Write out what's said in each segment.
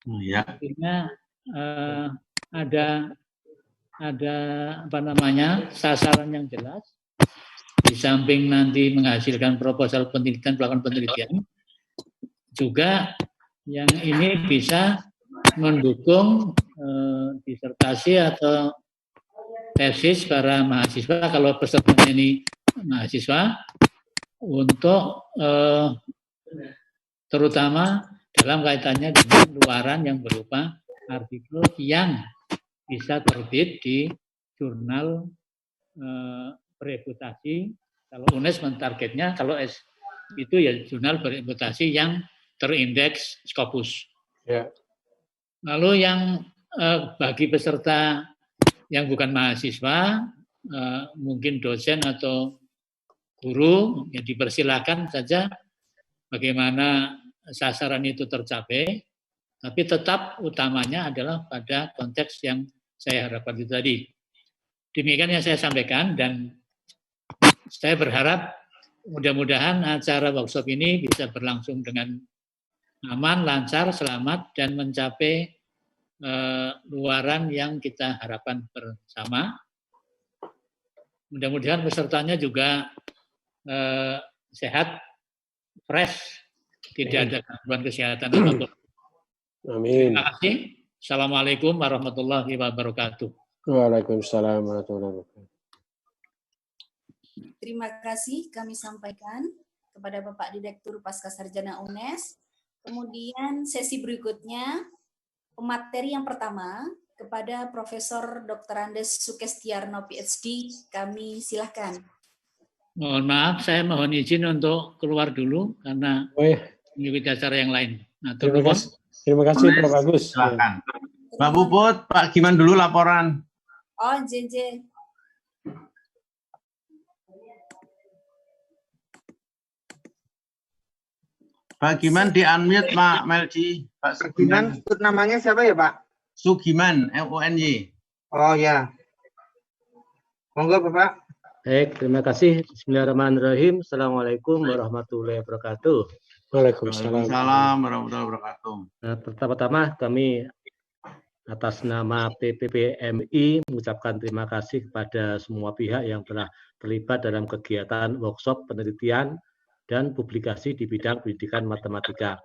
Ya. Artinya ada apa namanya sasaran yang jelas. Di samping nanti menghasilkan proposal penelitian, pelakukan penelitian, juga yang ini bisa mendukung disertasi atau tesis para mahasiswa, kalau pesertanya ini mahasiswa, untuk terutama dalam kaitannya dengan luaran yang berupa artikel yang bisa terbit di jurnal bereputasi. Kalau UNES mentargetnya, kalau itu ya jurnal bereputasi yang terindeks Scopus. Ya. Lalu yang bagi peserta yang bukan mahasiswa, mungkin dosen atau guru, ya dipersilakan saja bagaimana sasaran itu tercapai, tapi tetap utamanya adalah pada konteks yang saya harapkan itu tadi. Demikian yang saya sampaikan, dan saya berharap mudah-mudahan acara workshop ini bisa berlangsung dengan aman, lancar, selamat, dan mencapai luaran yang kita harapkan bersama. Mudah-mudahan pesertanya juga sehat, fresh, tidak ada gangguan kesehatan apapun. Amin. Terima kasih. Assalamualaikum warahmatullahi wabarakatuh. Waalaikumsalam warahmatullahi wabarakatuh. Terima kasih kami sampaikan kepada Bapak Direktur Pascasarjana UNES. Kemudian sesi berikutnya, pemateri yang pertama kepada Profesor Dr. Andes Sukestiarno PhD, kami silakan. Mohon maaf, saya mohon izin untuk keluar dulu karena mengikuti acara yang lain. Nah, terima kasih Prof. Agus. Silakan. Mbak Puput, Pak Giman dulu laporan. Oh, JJ. Pak Giman di-unmute, Pak Melji. Pak Sugiman, namanya siapa ya, Pak? Sugiman, MUNY. Oh ya. Monggo, Bapak. Baik, terima kasih. Bismillahirrahmanirrahim. Assalamualaikum warahmatullahi wabarakatuh. Waalaikumsalam warahmatullahi wabarakatuh. Nah, pertama-tama kami atas nama PPPMI mengucapkan terima kasih kepada semua pihak yang telah terlibat dalam kegiatan workshop penelitian dan publikasi di bidang pendidikan matematika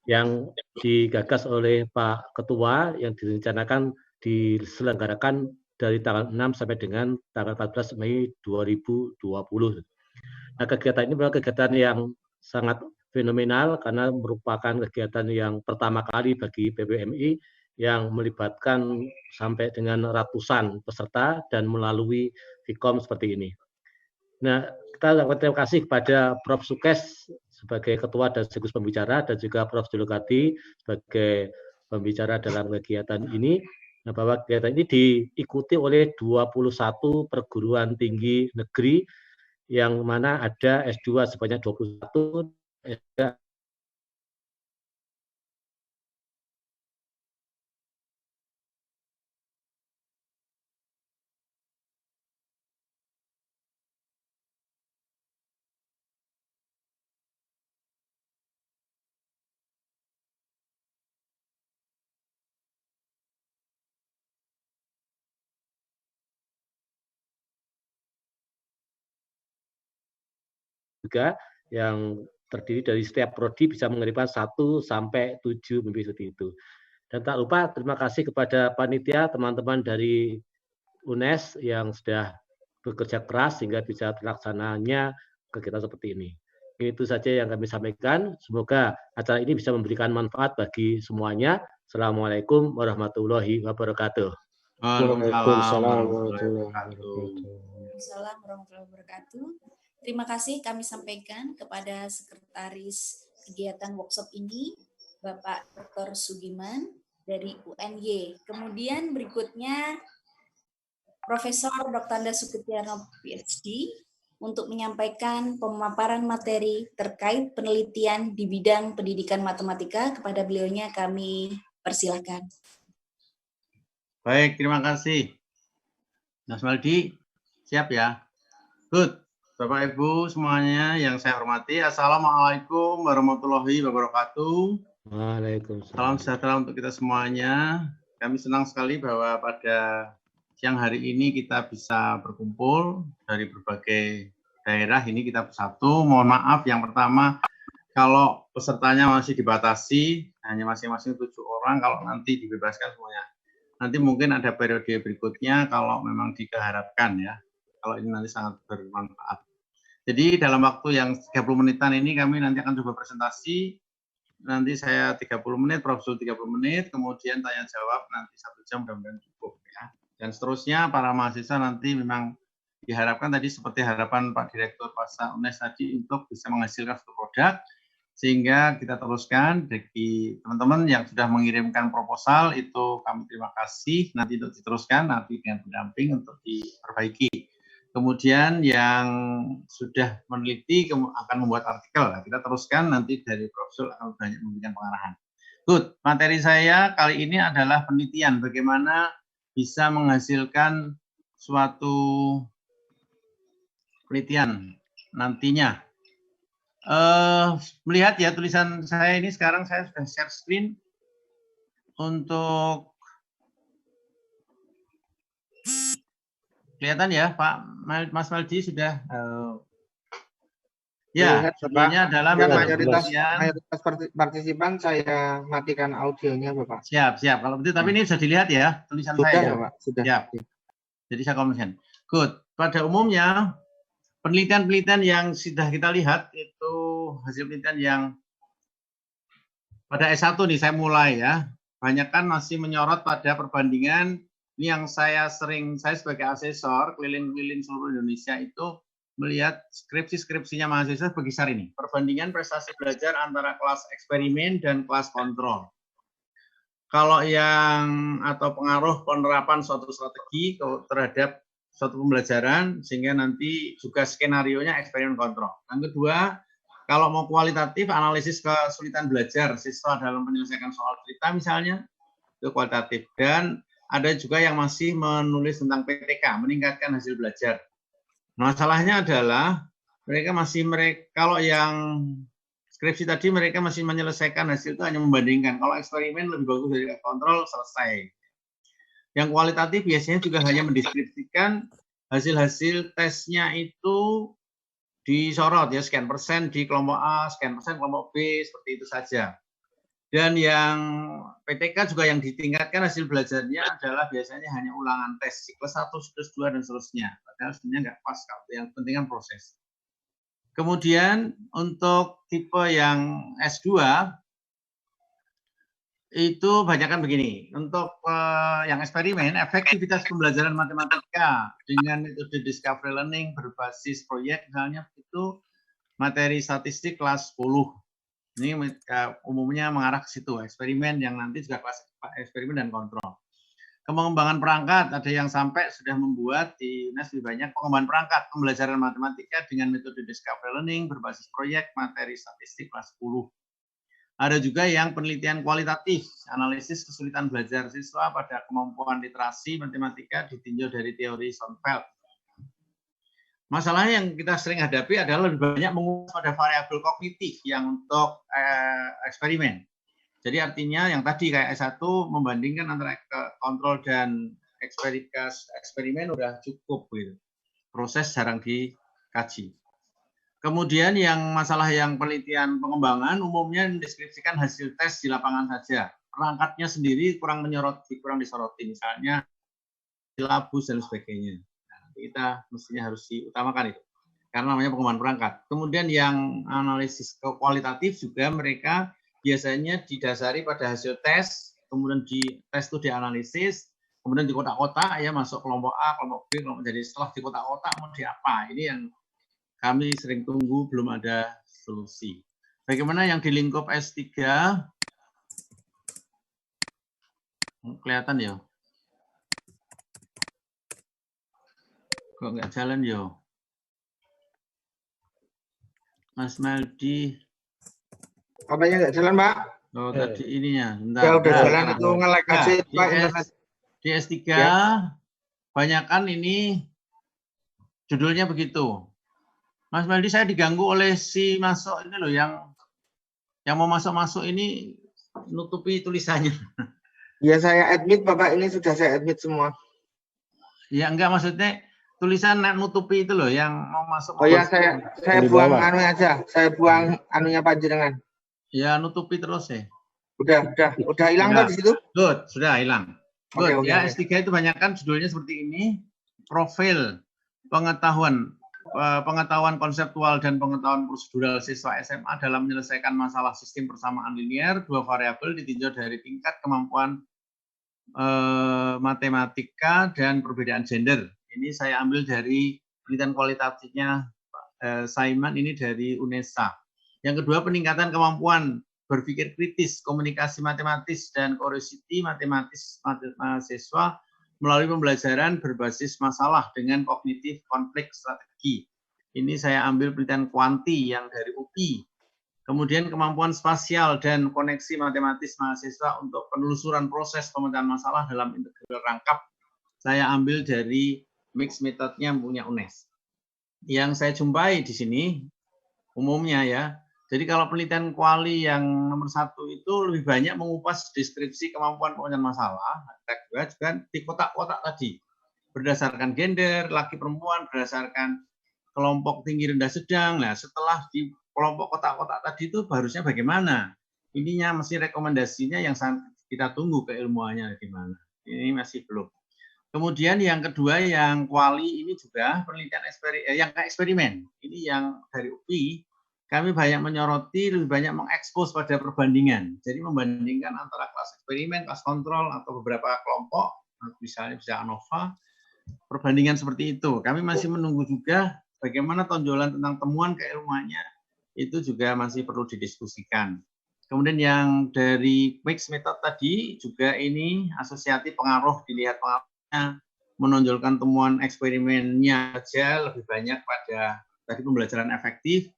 yang digagas oleh Pak Ketua, yang direncanakan diselenggarakan dari tanggal 6 sampai dengan tanggal 14 Mei 2020. Nah, kegiatan ini merupakan kegiatan yang sangat fenomenal karena merupakan kegiatan yang pertama kali bagi PPMI yang melibatkan sampai dengan ratusan peserta dan melalui Vkom seperti ini. Nah, kita terima kasih kepada Prof. Sukes sebagai Ketua dan sekaligus pembicara, dan juga Prof. Julukati sebagai pembicara dalam kegiatan ini. Nah, bahwa kegiatan ini diikuti oleh 21 perguruan tinggi negeri, yang mana ada S2 sebanyak 21, S3 juga yang terdiri dari setiap prodi bisa mengirimkan 1 sampai 7 mimpi seperti itu. Dan tak lupa terima kasih kepada panitia, teman-teman dari UNES yang sudah bekerja keras sehingga bisa terlaksananya kegiatan seperti ini. Itu saja yang kami sampaikan. Semoga acara ini bisa memberikan manfaat bagi semuanya. Assalamualaikum warahmatullahi wabarakatuh. Waalaikumsalam warahmatullahi wabarakatuh. Terima kasih kami sampaikan kepada Sekretaris Kegiatan Workshop ini, Bapak Dr. Sugiman dari UNY. Kemudian berikutnya Profesor Dr. Andes Sukestiarno PhD untuk menyampaikan pemaparan materi terkait penelitian di bidang pendidikan matematika. Kepada beliaunya kami persilakan. Baik, terima kasih. Mas Maldi, siap ya? Good. Bapak Ibu semuanya yang saya hormati, Assalamualaikum warahmatullahi wabarakatuh. Waalaikumsalam. Salam sejahtera untuk kita semuanya. Kami senang sekali bahwa pada siang hari ini kita bisa berkumpul dari berbagai daerah. Ini kita bersatu. Mohon maaf yang pertama, kalau pesertanya masih dibatasi, hanya masing-masing 7 orang, kalau nanti dibebaskan semuanya. Nanti mungkin ada periode berikutnya kalau memang diharapkan ya. Kalau ini nanti sangat bermanfaat. Jadi dalam waktu yang 30 menitan ini kami nanti akan coba presentasi. Nanti saya 30 menit, Prof. Zul 30 menit, kemudian tanya jawab nanti 1 jam mudah-mudahan cukup ya. Dan seterusnya para mahasiswa nanti memang diharapkan tadi seperti harapan Pak Direktur Pasca UNES tadi untuk bisa menghasilkan satu produk, sehingga kita teruskan bagi teman-teman yang sudah mengirimkan proposal itu kami terima kasih, nanti untuk diteruskan nanti dengan pendamping untuk diperbaiki. Kemudian yang sudah meneliti akan membuat artikel, kita teruskan nanti dari Prof. Zul akan banyak memberikan pengarahan. Good, materi saya kali ini adalah penelitian bagaimana bisa menghasilkan suatu penelitian nantinya. Melihat ya tulisan saya ini sekarang saya sudah share screen untuk kelihatan ya Pak Mas Maldi sudah ya sebelumnya adalah mayoritas partisipan saya matikan audionya Bapak. Siap kalau begitu, tapi ini sudah dilihat ya tulisan sudah, saya. Pak, sudah. Siap. Jadi saya komunikasikan. Good. Pada umumnya penelitian-penelitian yang sudah kita lihat itu hasil penelitian yang pada S1 nih saya mulai ya. Banyak kan masih menyorot pada perbandingan. Ini yang saya sebagai asesor keliling-keliling seluruh Indonesia itu melihat skripsinya mahasiswa berkisar ini. Perbandingan prestasi belajar antara kelas eksperimen dan kelas kontrol. Kalau yang atau pengaruh penerapan suatu strategi terhadap suatu pembelajaran sehingga nanti juga skenarionya eksperimen kontrol. Yang kedua, kalau mau kualitatif analisis kesulitan belajar siswa dalam menyelesaikan soal cerita misalnya itu kualitatif. Dan ada juga yang masih menulis tentang PTK, meningkatkan hasil belajar. Masalahnya adalah kalau yang skripsi tadi mereka masih menyelesaikan hasil itu hanya membandingkan. Kalau eksperimen lebih bagus dari kontrol, selesai. Yang kualitatif biasanya juga hanya mendeskripsikan hasil-hasil tesnya itu disorot ya, sekian persen di kelompok A, sekian persen kelompok B, seperti itu saja. Dan yang PTK juga yang ditingkatkan hasil belajarnya adalah biasanya hanya ulangan tes siklus 1, siklus 2, dan seterusnya. Padahal sebenarnya nggak pas, yang penting kan proses. Kemudian untuk tipe yang S2, itu banyakkan begini. Untuk yang eksperimen, efektivitas pembelajaran matematika dengan metode discovery learning berbasis proyek, misalnya itu materi statistik kelas 10. Ini umumnya mengarah ke situ, eksperimen yang nanti juga kelas eksperimen dan kontrol. Pengembangan perangkat, ada yang sampai sudah membuat di UNES lebih banyak pengembangan perangkat, pembelajaran matematika dengan metode discovery learning berbasis proyek materi statistik kelas 10. Ada juga yang penelitian kualitatif, analisis kesulitan belajar siswa pada kemampuan literasi matematika ditinjau dari teori Schoenfeld. Masalahnya yang kita sering hadapi adalah lebih banyak mengulas pada variabel kognitif yang untuk eksperimen. Jadi artinya yang tadi kayak S1 membandingkan antara kontrol dan eksperimen udah cukup gitu. Proses jarang dikaji. Kemudian yang masalah yang penelitian pengembangan umumnya mendeskripsikan hasil tes di lapangan saja. Perangkatnya sendiri kurang disoroti, misalnya silabus dan sebagainya. Nah, kita mestinya harus diutamakan itu. Karena namanya pengembangan perangkat. Kemudian yang analisis kualitatif juga mereka biasanya didasari pada hasil tes, kemudian di tes itu dianalisis, kemudian di kotak-kotak ya masuk kelompok A, kelompok B, kelompok. Jadi setelah di kotak-kotak mau di apa? Ini yang kami sering tunggu, belum ada solusi. Bagaimana yang di lingkup S3? Kelihatan ya? Kok nggak jalan ya? Mas Maldi. Apanya nggak jalan, Pak? Oh, tadi ininya. Bentar. Ya udah jalan itu nge-lag aja Pak. Di S3, ya. Banyakan ini judulnya begitu. Mas Maldi, saya diganggu oleh si masuk ini loh, yang mau masuk ini nutupi tulisannya. Ya saya admit Bapak, ini sudah saya admit semua. Ya enggak, maksudnya tulisan nutupi itu loh yang mau masuk. Oh ya, saya Di buang bawah. anu aja. Saya buang anunya panjenengan. Ya nutupi terus ya. Udah hilang Sudah. kok di situ? Good, sudah hilang. Good. Oke. Ya, S3 itu banyak kan judulnya seperti ini. Profil pengetahuan konseptual dan pengetahuan prosedural siswa SMA dalam menyelesaikan masalah sistem persamaan linear, dua variabel ditinjau dari tingkat kemampuan matematika dan perbedaan gender. Ini saya ambil dari penelitian kualitatifnya Saiman, ini dari UNESA. Yang kedua, peningkatan kemampuan berpikir kritis, komunikasi matematis, dan curiosity matematis mahasiswa melalui pembelajaran berbasis masalah dengan kognitif konflik strategi. Ini saya ambil penelitian kuanti yang dari UPI. Kemudian kemampuan spasial dan koneksi matematis mahasiswa untuk penelusuran proses pemecahan masalah dalam integral rangkap. Saya ambil dari mix metodenya punya UNES. Yang saya jumpai di sini umumnya ya. Jadi kalau penelitian kuali yang nomor 1 itu lebih banyak mengupas deskripsi kemampuan pemecahan masalah. Kedua juga di kotak-kotak tadi. Berdasarkan gender, laki perempuan, berdasarkan kelompok tinggi rendah sedang. Nah, setelah di kelompok kotak-kotak tadi itu harusnya bagaimana? Ininya mesti rekomendasinya yang kita tunggu keilmuannya gimana. Ini masih belum. Kemudian yang kedua yang kuali ini juga penelitian yang eksperimen. Ini yang dari UPI, kami banyak menyoroti, lebih banyak mengekspos pada perbandingan. Jadi membandingkan antara kelas eksperimen, kelas kontrol, atau beberapa kelompok, misalnya bisa ANOVA, perbandingan seperti itu. Kami masih menunggu juga bagaimana tonjolan tentang temuan keilmuannya, itu juga masih perlu didiskusikan. Kemudian yang dari mix method tadi, juga ini asosiatif pengaruh, dilihat pengaruhnya, menonjolkan temuan eksperimennya saja lebih banyak pada tadi pembelajaran efektif,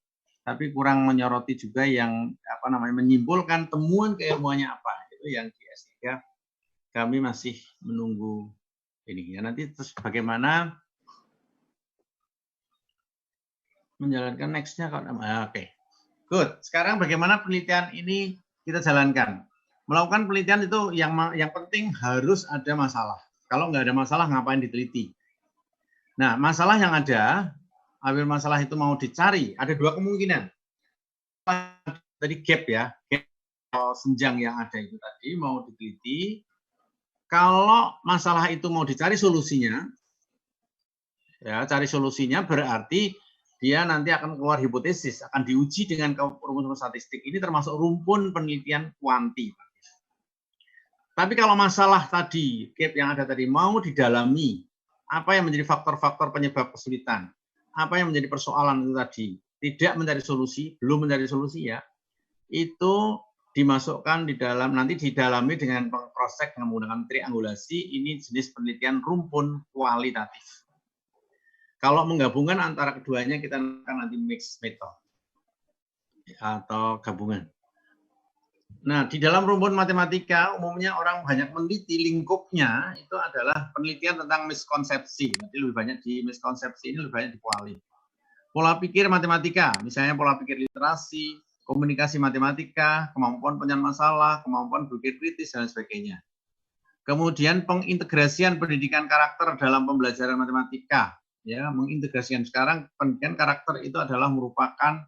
tapi kurang menyoroti juga yang menyimpulkan temuan keilmuannya apa. Itu yang di S3 kami masih menunggu ini ya. Nanti terus bagaimana menjalankan next-nya. Oke. Good. Sekarang bagaimana penelitian ini kita jalankan? Melakukan penelitian itu yang penting harus ada masalah. Kalau nggak ada masalah, ngapain diteliti? Nah, masalah yang ada, apabila masalah itu mau dicari, ada dua kemungkinan. Tadi gap ya, gap senjang yang ada itu tadi mau diteliti. Kalau masalah itu mau dicari solusinya, ya cari solusinya berarti dia nanti akan keluar hipotesis, akan diuji dengan rumus statistik. Ini termasuk rumpun penelitian kuantitatif. Tapi kalau masalah tadi, gap yang ada tadi, mau didalami, apa yang menjadi faktor-faktor penyebab kesulitan, apa yang menjadi persoalan itu tadi, tidak mencari solusi, belum mencari solusi ya, itu dimasukkan di dalam, nanti didalami dengan proses yang menggunakan triangulasi, ini jenis penelitian rumpun kualitatif. Kalau menggabungkan antara keduanya, kita akan nanti mix method atau gabungan. Nah, di dalam rumpun matematika, umumnya orang banyak meneliti lingkupnya, itu adalah penelitian tentang miskonsepsi. Nanti lebih banyak di miskonsepsi, ini lebih banyak di kuali. Pola pikir matematika, misalnya pola pikir literasi, komunikasi matematika, kemampuan penyelesaian masalah, kemampuan berpikir kritis, dan sebagainya. Kemudian pengintegrasian pendidikan karakter dalam pembelajaran matematika. Ya, mengintegrasikan sekarang pendidikan karakter itu adalah merupakan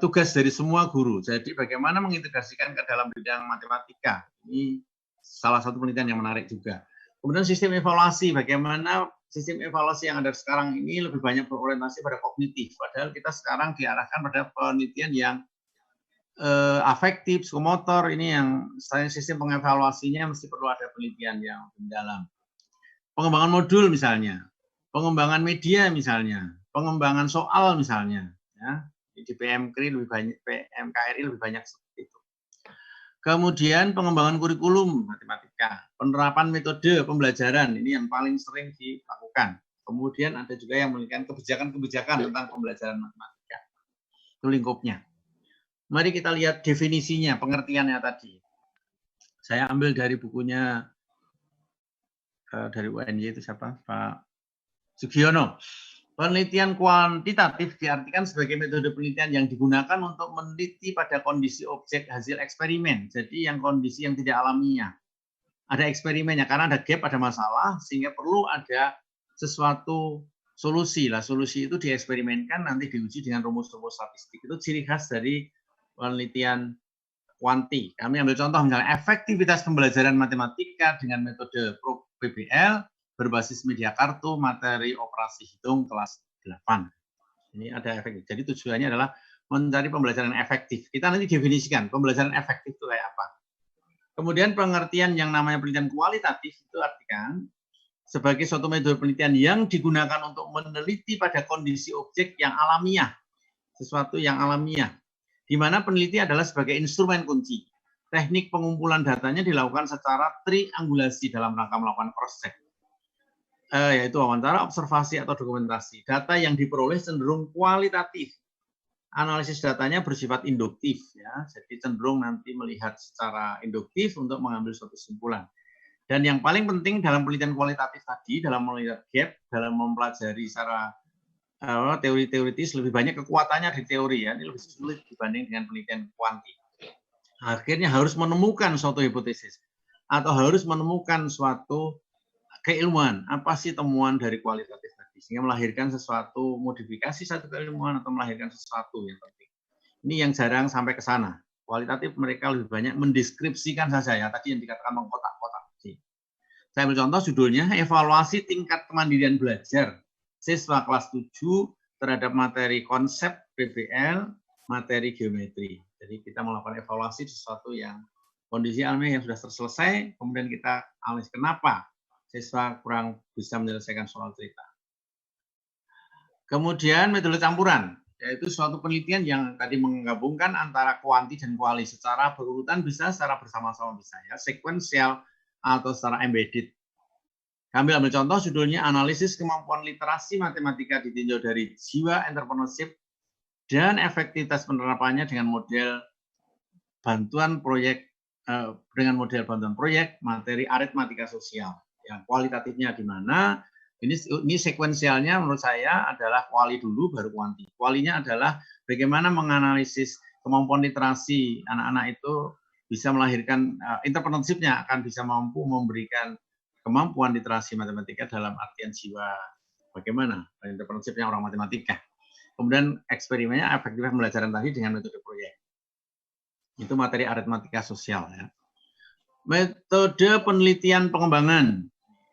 tugas dari semua guru. Jadi bagaimana mengintegrasikan ke dalam bidang matematika. Ini salah satu penelitian yang menarik juga. Kemudian sistem evaluasi, bagaimana sistem evaluasi yang ada sekarang ini lebih banyak berorientasi pada kognitif. Padahal kita sekarang diarahkan pada penelitian yang afektif, psikomotor, ini yang sistem pengevaluasinya mesti perlu ada penelitian yang mendalam. Pengembangan modul misalnya, pengembangan media misalnya, pengembangan soal misalnya, ya. Di PMKRI lebih banyak seperti itu. Kemudian pengembangan kurikulum matematika, penerapan metode pembelajaran, ini yang paling sering dilakukan. Kemudian ada juga yang memiliki kebijakan-kebijakan tentang pembelajaran matematika. Itu lingkupnya. Mari kita lihat definisinya, pengertiannya tadi. Saya ambil dari bukunya dari UNY itu siapa? Pak Sugiono. Penelitian kuantitatif diartikan sebagai metode penelitian yang digunakan untuk meneliti pada kondisi objek hasil eksperimen. Jadi yang kondisi yang tidak alamiah. Ada eksperimennya, karena ada gap, ada masalah, sehingga perlu ada sesuatu solusi. Lah, solusi itu dieksperimenkan, nanti diuji dengan rumus-rumus statistik. Itu ciri khas dari penelitian kuanti. Kami ambil contoh misalnya efektivitas pembelajaran matematika dengan metode PBL berbasis media kartu, materi operasi hitung kelas 8. Ini ada efektif. Jadi tujuannya adalah mencari pembelajaran efektif. Kita nanti definisikan pembelajaran efektif itu kayak apa. Kemudian pengertian yang namanya penelitian kualitatif itu artikan sebagai suatu metode penelitian yang digunakan untuk meneliti pada kondisi objek yang alamiah. Sesuatu yang alamiah. Di mana peneliti adalah sebagai instrumen kunci. Teknik pengumpulan datanya dilakukan secara triangulasi dalam rangka melakukan cross-check. Yaitu wawancara, observasi, atau dokumentasi. Data yang diperoleh cenderung kualitatif. Analisis datanya bersifat induktif, ya. Jadi cenderung nanti melihat secara induktif untuk mengambil suatu kesimpulan. Dan yang paling penting dalam penelitian kualitatif tadi, dalam melihat gap, dalam mempelajari secara teori-teoritis, lebih banyak kekuatannya di teori, ya. Ini lebih sulit dibanding dengan penelitian kuanti. Akhirnya harus menemukan suatu hipotesis atau harus menemukan suatu keilmuan, apa sih temuan dari kualitatif tadi, sehingga melahirkan sesuatu, modifikasi satu keilmuan atau melahirkan sesuatu yang penting. Ini yang jarang sampai ke sana. Kualitatif mereka lebih banyak mendeskripsikan saja, ya, tadi yang dikatakan mengkotak-kotak. Saya ambil contoh judulnya, evaluasi tingkat kemandirian belajar siswa kelas 7 terhadap materi konsep PBL, materi geometri. Jadi kita melakukan evaluasi sesuatu yang kondisi alamiah yang sudah selesai, kemudian kita analisis kenapa siswa kurang bisa menyelesaikan soal cerita. Kemudian metode campuran, yaitu suatu penelitian yang tadi menggabungkan antara kuanti dan kuali secara berurutan bisa, secara bersama-sama bisa, ya, sekuensial atau secara embedded. Kami ambil contoh judulnya analisis kemampuan literasi matematika ditinjau dari jiwa entrepreneurship dan efektivitas penerapannya dengan model bantuan proyek materi aritmatika sosial. Ya, kualitatifnya di mana? Ini sekuensialnya menurut saya adalah kuali dulu baru kuanti. Kualinya adalah bagaimana menganalisis kemampuan literasi anak-anak itu bisa melahirkan entrepreneurship-nya akan bisa mampu memberikan kemampuan literasi matematika dalam artian jiwa. Bagaimana entrepreneurship-nya orang matematika. Kemudian eksperimennya efektivitas pembelajaran tadi dengan metode proyek. Itu materi aritmatika sosial, ya. Metode penelitian pengembangan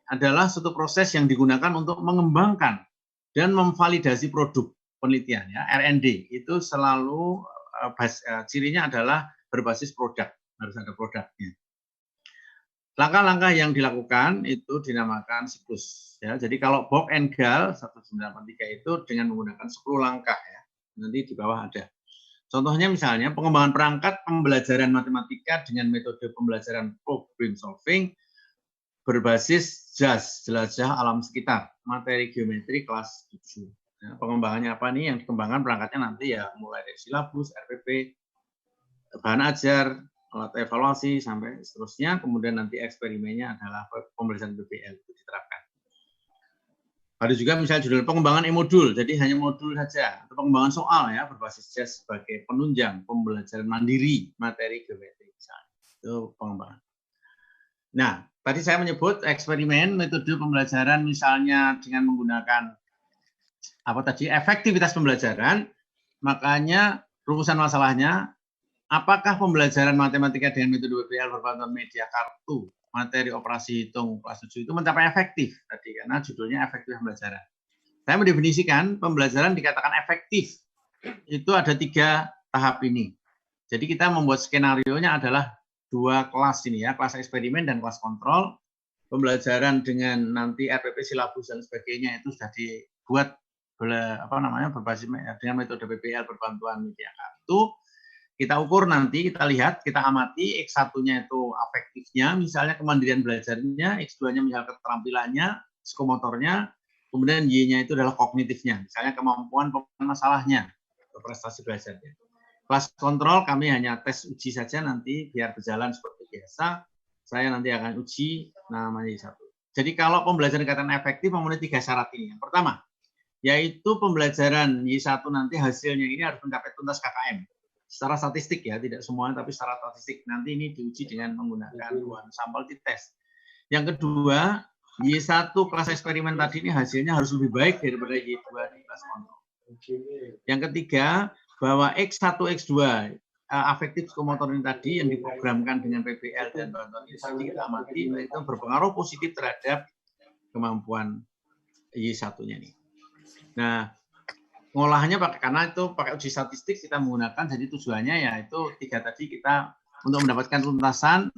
adalah suatu proses yang digunakan untuk mengembangkan dan memvalidasi produk penelitian, ya. R&D itu selalu cirinya adalah berbasis produk, harus ada produknya. Langkah-langkah yang dilakukan itu dinamakan siklus, ya. Jadi kalau Bock and Gall 1983 itu dengan menggunakan 10 langkah, ya. Nanti di bawah ada. Contohnya misalnya pengembangan perangkat pembelajaran matematika dengan metode pembelajaran problem solving berbasis JAS, jelajah alam sekitar, materi geometri kelas 7. Ya, pengembangannya apa nih? Yang dikembangkan perangkatnya nanti ya mulai dari silabus, RPP, bahan ajar, alat evaluasi, sampai seterusnya. Kemudian nanti eksperimennya adalah pembelajaran PBL itu diterapkan. Ada juga misalnya judul pengembangan e-modul, jadi hanya modul saja, atau pengembangan soal ya berbasis JAS sebagai penunjang pembelajaran mandiri materi geometri misalnya. Itu pengembangan. Nah, tadi saya menyebut eksperimen metode pembelajaran misalnya dengan menggunakan efektivitas pembelajaran, makanya rumusan masalahnya apakah pembelajaran matematika dengan metode PBL berbantuan media kartu, materi operasi hitung kelas 7 itu mencapai efektif tadi karena judulnya efektif pembelajaran. Saya mendefinisikan pembelajaran dikatakan efektif itu ada 3 tahap ini. Jadi kita membuat skenario-nya adalah 2 kelas ini ya, kelas eksperimen dan kelas kontrol. Pembelajaran dengan nanti RPP, silabus dan sebagainya itu sudah dibuat berbasis dengan metode PBL berbantuan media kartu. Kita ukur nanti, kita lihat, kita amati, X1-nya itu afektifnya, misalnya kemandirian belajarnya, X2-nya misalnya keterampilannya, psikomotornya, kemudian Y-nya itu adalah kognitifnya, misalnya kemampuan pemahaman masalahnya, atau prestasi belajarnya. Kelas kontrol kami hanya tes uji saja nanti, biar berjalan seperti biasa, saya nanti akan uji namanya satu. Jadi kalau pembelajaran dikatakan efektif, memenuhi 3 syarat ini. Yang pertama, yaitu pembelajaran Y1 nanti hasilnya ini harus mencapai tuntas KKM. Secara statistik ya, tidak semuanya, tapi secara statistik. Nanti ini diuji dengan menggunakan one sample test. Yang kedua, Y1 kelas eksperimen tadi ini hasilnya harus lebih baik daripada Y2 di kelas kontrol. Yang ketiga, bahwa X1, X2 afektif psikomotor ini tadi yang diprogramkan dengan PBL dan bantuan ini tadi kita amati itu berpengaruh positif terhadap kemampuan Y1-nya ini. Nah, ngolahnya karena itu pakai uji statistik kita menggunakan, jadi tujuannya yaitu 3 tadi kita untuk mendapatkan tuntasan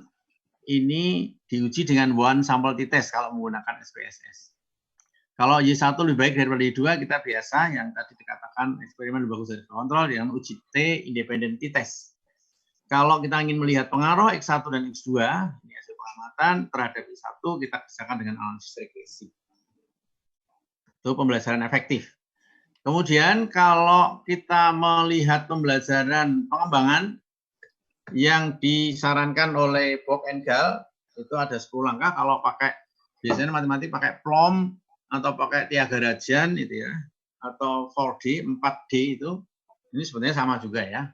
ini diuji dengan one sample test kalau menggunakan SPSS. Kalau Y1 lebih baik daripada Y2, kita biasa yang tadi dikatakan eksperimen lebih bagus dari kontrol dengan uji T independent test. Kalau kita ingin melihat pengaruh X1 dan X2, ini hasil pengamatan terhadap Y1, kita kerjakan dengan analisis regresi. Itu pembelajaran efektif. Kemudian kalau kita melihat pembelajaran pengembangan yang disarankan oleh Bock and Gall, itu ada 10 langkah. Kalau pakai, biasanya matematik pakai PLOM, atau pakai Tyagarajan itu ya, atau 4D, 4D itu, ini sebenarnya sama juga ya.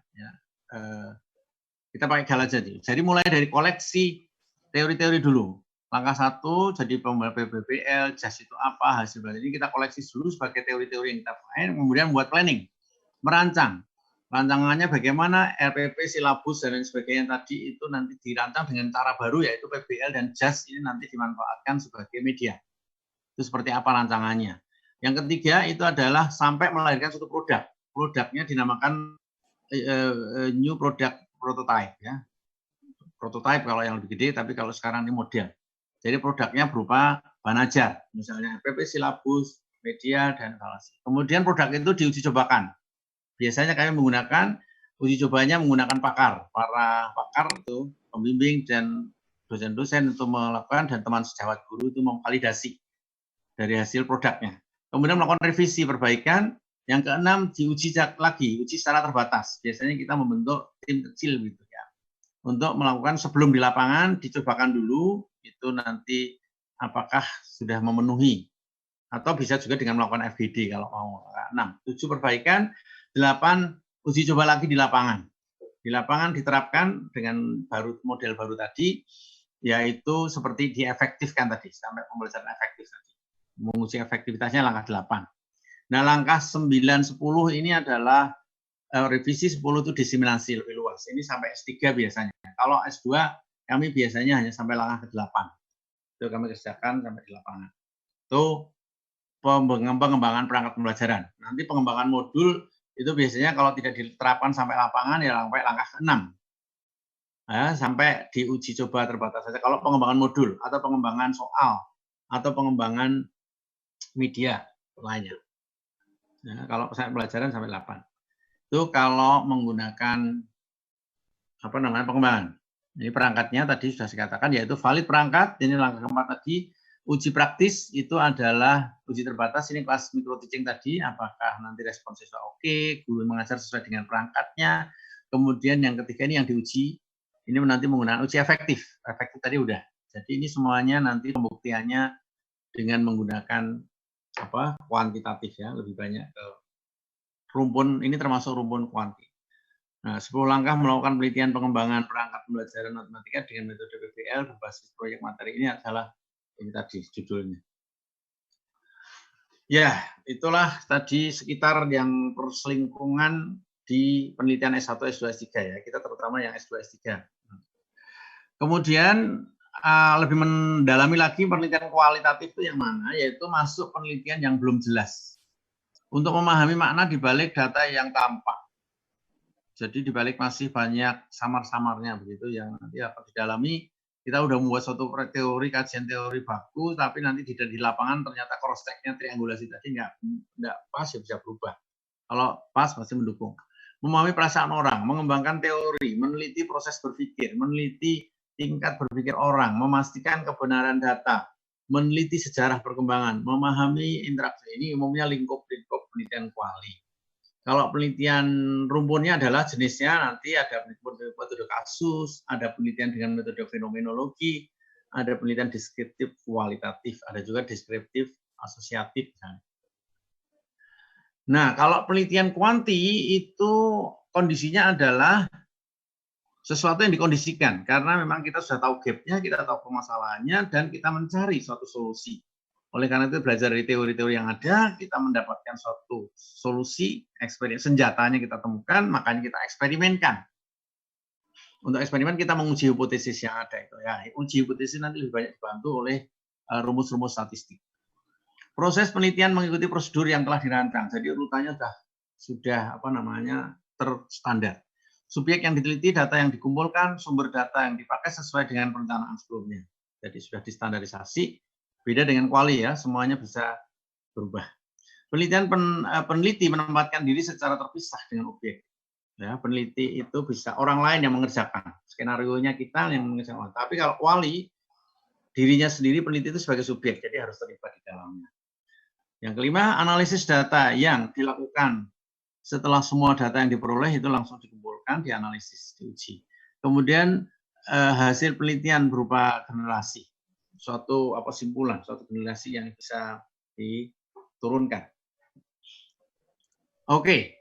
Kita pakai Gall aja. Jadi mulai dari koleksi teori-teori dulu. Langkah 1, jadi PBBL, JAS itu apa, hasil belajar ini kita koleksi dulu sebagai teori-teori yang kita pakai, kemudian buat planning, merancang. Rancangannya bagaimana, RPP, silabus, dan lain sebagainya tadi itu nanti dirancang dengan cara baru, yaitu PBL dan JAS ini nanti dimanfaatkan sebagai media. Itu seperti apa rancangannya. Yang ketiga itu adalah sampai melahirkan suatu produk. Produknya dinamakan new product prototype ya. Prototype kalau yang lebih gede, tapi kalau sekarang ini model. Jadi produknya berupa bahan ajar, misalnya RPP, silabus, media, dan evaluasi. Kemudian produk itu diuji cobakan. Biasanya kami menggunakan uji cobanya menggunakan pakar. Para pakar itu pembimbing dan dosen-dosen untuk melakukan, dan teman sejawat guru itu memvalidasi dari hasil produknya. Kemudian melakukan revisi perbaikan. Yang keenam diuji lagi, uji secara terbatas. Biasanya kita membentuk tim kecil gitu ya. Untuk melakukan sebelum di lapangan dicobakan dulu itu nanti apakah sudah memenuhi, atau bisa juga dengan melakukan FGD kalau mau. 6, 7 perbaikan, 8 uji coba lagi di lapangan. Di lapangan diterapkan dengan model baru tadi, yaitu seperti diefektifkan tadi sampai pembelajaran efektif tadi. Menguji efektivitasnya langkah 8. Nah, langkah 9, 10 ini adalah revisi, 10 itu diseminasi lebih luas. Ini sampai S3 biasanya. Kalau S2 kami biasanya hanya sampai langkah ke-8. Itu kami kerjakan sampai di lapangan. Itu pengembangan perangkat pembelajaran. Nanti pengembangan modul itu biasanya kalau tidak diterapkan sampai lapangan ya sampai langkah ke-6. Ya, sampai diuji coba terbatas saja. Kalau pengembangan modul atau pengembangan soal atau pengembangan media lainnya. Ya, kalau pelajaran sampai 8. Itu kalau menggunakan pengembangan. Ini perangkatnya tadi sudah saya katakan, yaitu valid perangkat. Ini langkah keempat tadi. Uji praktis itu adalah uji terbatas. Ini kelas micro teaching tadi. Apakah nanti respon siswa oke, guru mengajar sesuai dengan perangkatnya. Kemudian yang ketiga ini yang diuji. Ini nanti menggunakan uji efektif. Efektif tadi udah. Jadi ini semuanya nanti pembuktiannya dengan menggunakan kuantitatif ya, lebih banyak ke rumpun, ini termasuk rumpun kuanti. Nah, 10 langkah melakukan penelitian pengembangan perangkat pembelajaran matematika dengan metode PBL berbasis proyek materi ini adalah ini tadi judulnya. Ya, itulah tadi sekitar yang perselingkungan di penelitian S1, S2, S3 ya. Kita terutama yang S2, S3. Kemudian lebih mendalami lagi penelitian kualitatif itu yang mana, yaitu masuk penelitian yang belum jelas. Untuk memahami makna di balik data yang tampak. Jadi di balik masih banyak samar-samarnya begitu yang nanti akan didalami. Kita udah membuat suatu teori, kajian teori baku, tapi nanti di lapangan ternyata cross-check-nya triangulasi tadi nggak pas, ya bisa berubah. Kalau pas pasti mendukung. Memahami perasaan orang, mengembangkan teori, meneliti proses berpikir, meneliti tingkat berpikir orang, memastikan kebenaran data, meneliti sejarah perkembangan, memahami interaksi. Ini umumnya lingkup penelitian kuali. Kalau penelitian rumpunnya adalah jenisnya nanti ada metode kasus, ada penelitian dengan metode fenomenologi, ada penelitian deskriptif kualitatif, ada juga deskriptif asosiatif. Nah, kalau penelitian kuanti itu kondisinya adalah sesuatu yang dikondisikan, karena memang kita sudah tahu gap-nya, kita tahu permasalahannya, dan kita mencari suatu solusi. Oleh karena itu belajar dari teori-teori yang ada, kita mendapatkan suatu solusi, senjatanya kita temukan, makanya kita eksperimenkan. Untuk eksperimen kita menguji hipotesis yang ada itu ya. Uji hipotesis nanti lebih banyak dibantu oleh rumus-rumus statistik. Proses penelitian mengikuti prosedur yang telah dirancang. Jadi urutannya sudah terstandar. Subjek yang diteliti, data yang dikumpulkan, sumber data yang dipakai sesuai dengan perencanaan sebelumnya. Jadi sudah distandarisasi. Beda dengan kuali ya, semuanya bisa berubah. Peneliti menempatkan diri secara terpisah dengan objek. Ya, peneliti itu bisa orang lain yang mengerjakan, skenario-nya kita yang mengerjakan. Tapi kalau kuali, dirinya sendiri peneliti itu sebagai subjek, jadi harus terlibat di dalamnya. Yang kelima, analisis data yang dilakukan setelah semua data yang diperoleh itu langsung dikumpulkan, dianalisis, diuji. Kemudian hasil penelitian berupa generasi, suatu simpulan, suatu generasi yang bisa diturunkan. Oke.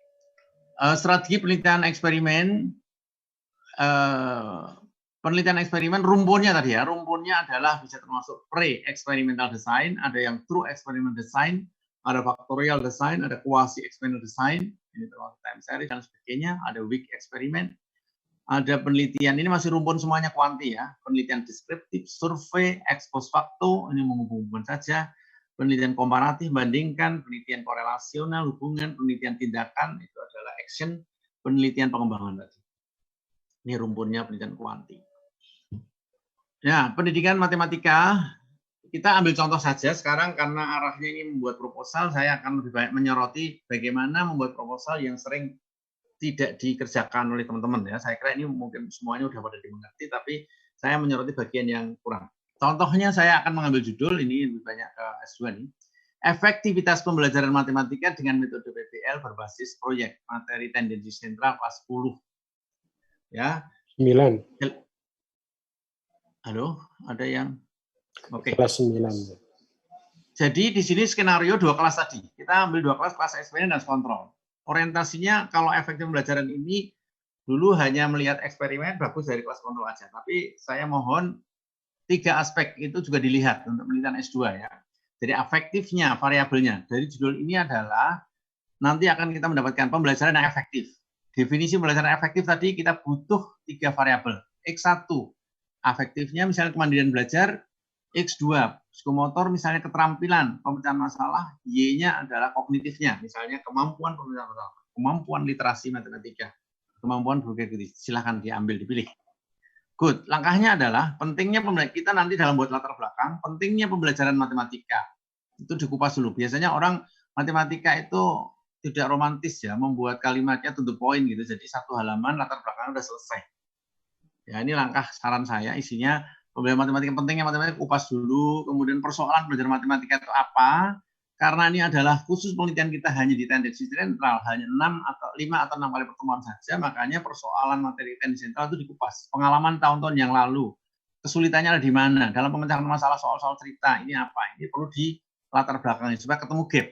Strategi penelitian eksperimen, rumpunnya tadi ya, rumpunnya adalah bisa termasuk pre-experimental design, ada yang true experimental design, ada factorial design, ada quasi-experimental design, ini termasuk time series dan sebagainya, ada weak experiment, ada penelitian, ini masih rumpun semuanya kuanti ya, penelitian deskriptif, survei, ex post facto, ini menghubungkan saja, penelitian komparatif, bandingkan, penelitian korelasional, hubungan, penelitian tindakan, itu adalah action, penelitian pengembangan tadi. Ini rumpunnya penelitian kuanti. Ya, pendidikan matematika, kita ambil contoh saja sekarang karena arahnya ini membuat proposal, saya akan lebih banyak menyoroti bagaimana membuat proposal yang sering tidak dikerjakan oleh teman-teman ya. Saya kira ini mungkin semuanya sudah pada dimengerti, tapi saya menyoroti bagian yang kurang. Contohnya saya akan mengambil judul, ini lebih banyak ke S2 nih. Efektivitas pembelajaran matematika dengan metode PBL berbasis proyek materi tendensi sentral kelas 10. Ya. 9. Halo, ada yang? Oke. Kelas 9. Jadi di sini skenario 2 kelas tadi. Kita ambil 2 kelas, kelas eksperimen dan kontrol. Orientasinya kalau efektif pembelajaran ini dulu hanya melihat eksperimen, bagus dari kelas kontrol aja. Tapi saya mohon 3 aspek itu juga dilihat untuk penelitian S2 ya. Jadi efektifnya, variabelnya. Dari judul ini adalah nanti akan kita mendapatkan pembelajaran yang efektif. Definisi pembelajaran efektif tadi kita butuh 3 variabel. X1, efektifnya misalnya kemandirian belajar. X2, psikomotor misalnya keterampilan, pemecahan masalah. Y-nya adalah kognitifnya, misalnya kemampuan pemecahan masalah, kemampuan literasi matematika, kemampuan berpikir kritis. Silahkan diambil, dipilih. Good. Langkahnya adalah pentingnya kita nanti dalam buat latar belakang, pentingnya pembelajaran matematika. Itu dikupas dulu. Biasanya orang matematika itu tidak romantis ya, membuat kalimatnya to the point gitu. Jadi 1 halaman latar belakangnya udah selesai. Ya, ini langkah saran saya isinya pembelajaran matematika, pentingnya matematika kupas dulu, kemudian persoalan belajar matematika itu apa? Karena ini adalah khusus penelitian kita hanya di tendensi sentral, hanya 5 atau 6 kali pertemuan saja, makanya persoalan materi tendensi sentral itu dikupas. Pengalaman tahun-tahun yang lalu, kesulitannya ada di mana? Dalam pemecahan masalah soal-soal cerita, ini apa? Ini perlu di latar belakangnya, supaya ketemu gap.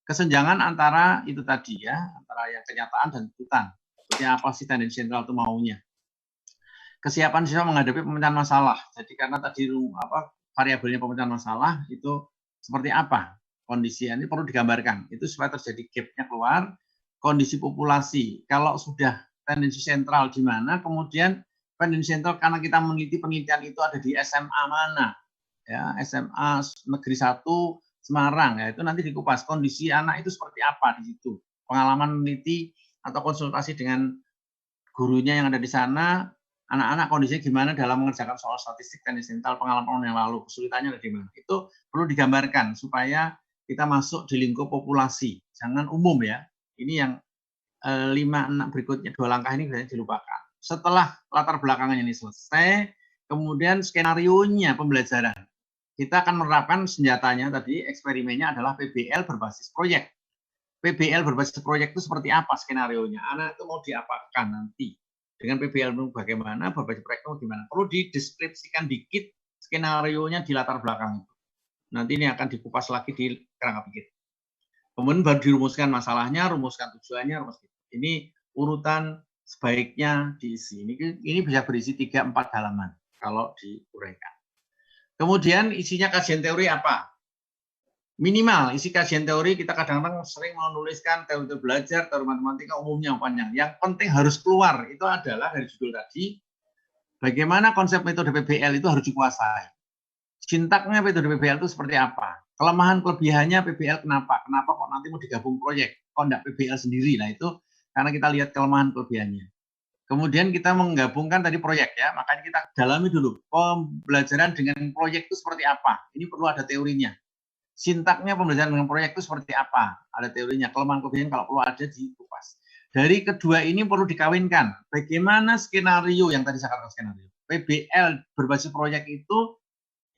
Kesenjangan antara itu tadi ya, antara yang kenyataan dan tuntutan. Seperti apa sih tendensi sentral itu maunya. Kesiapan siswa menghadapi pemecahan masalah. Jadi karena tadi variabelnya pemecahan masalah itu seperti apa? Kondisi ini perlu digambarkan. Itu supaya terjadi gap-nya keluar. Kondisi populasi. Kalau sudah tendensi sentral di mana, kemudian tendensi sentral karena kita meneliti penelitian itu ada di SMA mana. Ya, SMA Negeri 1 Semarang. Ya, itu nanti dikupas. Kondisi anak itu seperti apa di situ. Pengalaman meneliti atau konsultasi dengan gurunya yang ada di sana, anak-anak kondisinya gimana dalam mengerjakan soal statistik tendensi sentral pengalaman yang lalu, kesulitannya ada di mana. Itu perlu digambarkan supaya kita masuk di lingkup populasi, jangan umum ya. Ini yang 5-6 berikutnya 2 langkah ini biasanya dilupakan. Setelah latar belakangnya ini selesai, kemudian skenario-nya pembelajaran. Kita akan menerapkan senjatanya tadi, eksperimennya adalah PBL berbasis proyek. PBL berbasis proyek itu seperti apa skenario-nya? Anak itu mau diapakan nanti? Dengan PBL bagaimana, berbasis proyek itu gimana? Perlu dideskripsikan dikit skenario-nya di latar belakang itu. Nanti ini akan dikupas lagi di kerangka pikir. Kemudian baru dirumuskan masalahnya, rumuskan tujuannya, rumuskan. Ini urutan sebaiknya diisi. Ini bisa berisi 3-4 halaman kalau diuraikan. Kemudian isinya kajian teori apa? Minimal isi kajian teori kita kadang-kadang sering menuliskan teori belajar, teori matematika umumnya panjang. Yang penting harus keluar itu adalah dari judul tadi, bagaimana konsep metode PBL itu harus dikuasai. Sintaknya metode PBL itu seperti apa? Kelemahan kelebihannya PBL kenapa? Kenapa kok nanti mau digabung proyek? Kok enggak PBL sendiri? Nah itu karena kita lihat kelemahan kelebihannya. Kemudian kita menggabungkan tadi proyek ya, makanya kita dalami dulu pembelajaran dengan proyek itu seperti apa. Ini perlu ada teorinya. Sintaknya pembelajaran dengan proyek itu seperti apa? Ada teorinya, kelemahan kelebihan kalau perlu ada dikupas. Dari kedua ini perlu dikawinkan. Bagaimana skenario yang tadi saya katakan skenario. PBL berbasis proyek itu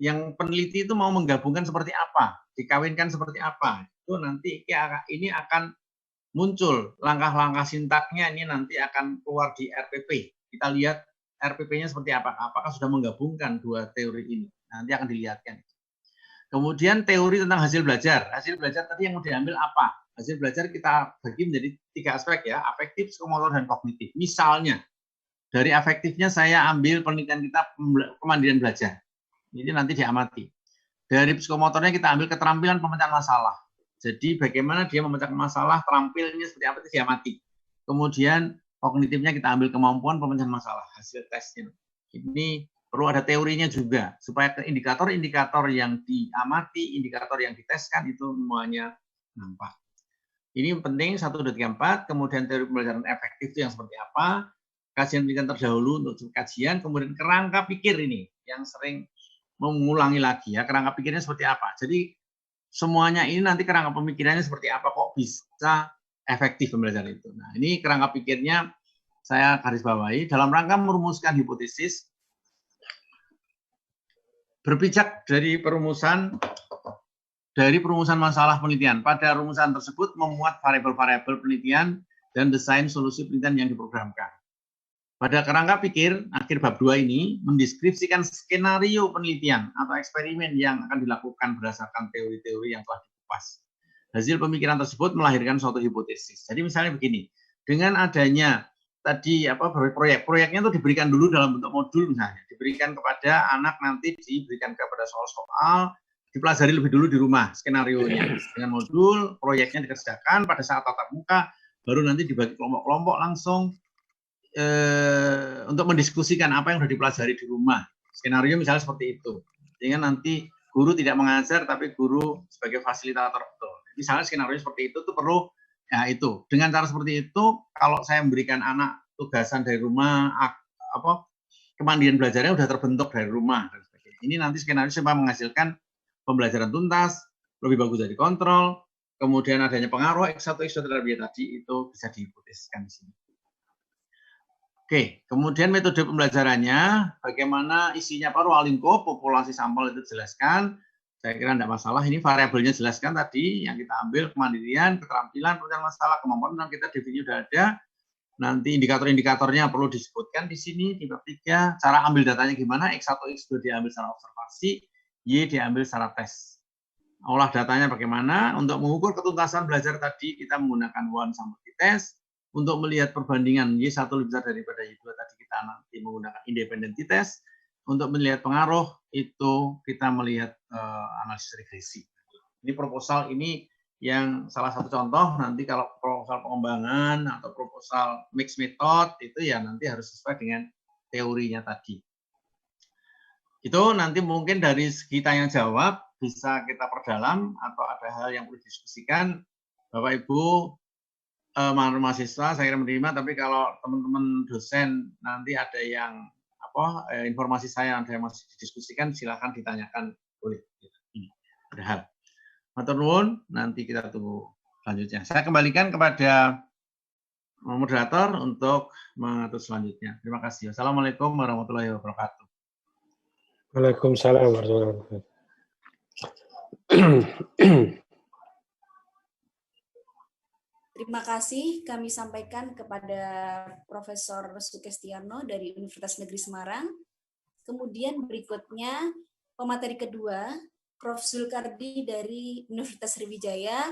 yang peneliti itu mau menggabungkan seperti apa? Dikawinkan seperti apa? Itu nanti ini akan muncul langkah-langkah sintaknya ini nanti akan keluar di RPP. Kita lihat RPP-nya seperti apa? Apakah sudah menggabungkan dua teori ini? Nanti akan dilihatkan. Kemudian teori tentang hasil belajar. Hasil belajar tadi yang mau diambil apa? Hasil belajar kita bagi menjadi 3 aspek ya, afektif, psikomotor, dan kognitif. Misalnya, dari afektifnya saya ambil penelitian kita kemandirian belajar. Ini nanti diamati. Dari psikomotornya kita ambil keterampilan pemecahan masalah. Jadi bagaimana dia memecahkan masalah, terampilnya seperti apa itu diamati. Kemudian kognitifnya kita ambil kemampuan pemecahan masalah, hasil tesnya. Ini perlu ada teorinya juga, supaya indikator-indikator yang diamati, indikator yang diteskan itu semuanya nampak. Ini penting 1, 2, 3, 4, kemudian teori pembelajaran efektif itu yang seperti apa, kajian penelitian terdahulu untuk kajian, kemudian kerangka pikir ini, yang sering mengulangi lagi ya, kerangka pikirnya seperti apa. Jadi semuanya ini nanti kerangka pemikirannya seperti apa, kok bisa efektif pembelajaran itu. Nah ini kerangka pikirnya saya garis bawahi, dalam rangka merumuskan hipotesis, berpijak dari perumusan masalah penelitian. Pada rumusan tersebut memuat variabel-variabel penelitian dan desain solusi penelitian yang diprogramkan. Pada kerangka pikir, akhir bab 2 ini mendeskripsikan skenario penelitian atau eksperimen yang akan dilakukan berdasarkan teori-teori yang telah dikupas. Hasil pemikiran tersebut melahirkan suatu hipotesis. Jadi misalnya begini, dengan adanya tadi proyeknya itu diberikan dulu dalam bentuk modul misalnya, diberikan kepada anak, nanti diberikan kepada soal-soal, dipelajari lebih dulu di rumah skenarionya dengan modul, proyeknya dikerjakan pada saat tatap muka, baru nanti dibagi kelompok-kelompok langsung untuk mendiskusikan apa yang sudah dipelajari di rumah. Skenario misalnya seperti itu, sehingga nanti guru tidak mengajar tapi guru sebagai fasilitator betul. Misalnya skenario seperti itu tuh perlu. Ya itu, dengan cara seperti itu, kalau saya memberikan anak tugasan dari rumah, kemandirian belajarnya sudah terbentuk dari rumah. Dan sebagainya. Ini nanti skenario supaya menghasilkan pembelajaran tuntas, lebih bagus dari kontrol, kemudian adanya pengaruh X1, X2 terlebih tadi, itu bisa dihipotesiskan di sini. Oke, kemudian metode pembelajarannya, bagaimana isinya Pak Rualingko, populasi sampel itu dijelaskan. Saya kira tidak masalah, ini variabelnya jelaskan tadi, yang kita ambil kemandirian, keterampilan, pemecahan masalah, kemampuan, dan kita definisi sudah ada. Nanti indikator-indikatornya perlu disebutkan di sini, di bab 3, cara ambil datanya gimana, X1, X2 diambil secara observasi, Y diambil secara tes. Olah datanya bagaimana, untuk mengukur ketuntasan belajar tadi, kita menggunakan one sample t-test, untuk melihat perbandingan Y1 lebih besar daripada Y2 tadi, kita nanti menggunakan independent t-test. Untuk melihat pengaruh itu kita melihat analisis regresi. Ini proposal ini yang salah satu contoh, nanti kalau proposal pengembangan atau proposal mixed method itu ya nanti harus sesuai dengan teorinya tadi. Itu nanti mungkin dari segi tanya jawab bisa kita perdalam atau ada hal yang perlu didiskusikan. Bapak Ibu mahasiswa saya kira menerima, tapi kalau teman-teman dosen nanti ada yang informasi saya ada yang masih didiskusikan, silakan ditanyakan, boleh. Ada hal. Matur nuwun, nanti kita tunggu selanjutnya. Saya kembalikan kepada moderator untuk mengatur selanjutnya. Terima kasih. Wassalamualaikum warahmatullahi wabarakatuh. Waalaikumsalam warahmatullahi wabarakatuh. Terima kasih kami sampaikan kepada Profesor Sukestiarno dari Universitas Negeri Semarang. Kemudian berikutnya pemateri kedua, Prof. Zulkardi dari Universitas Sriwijaya.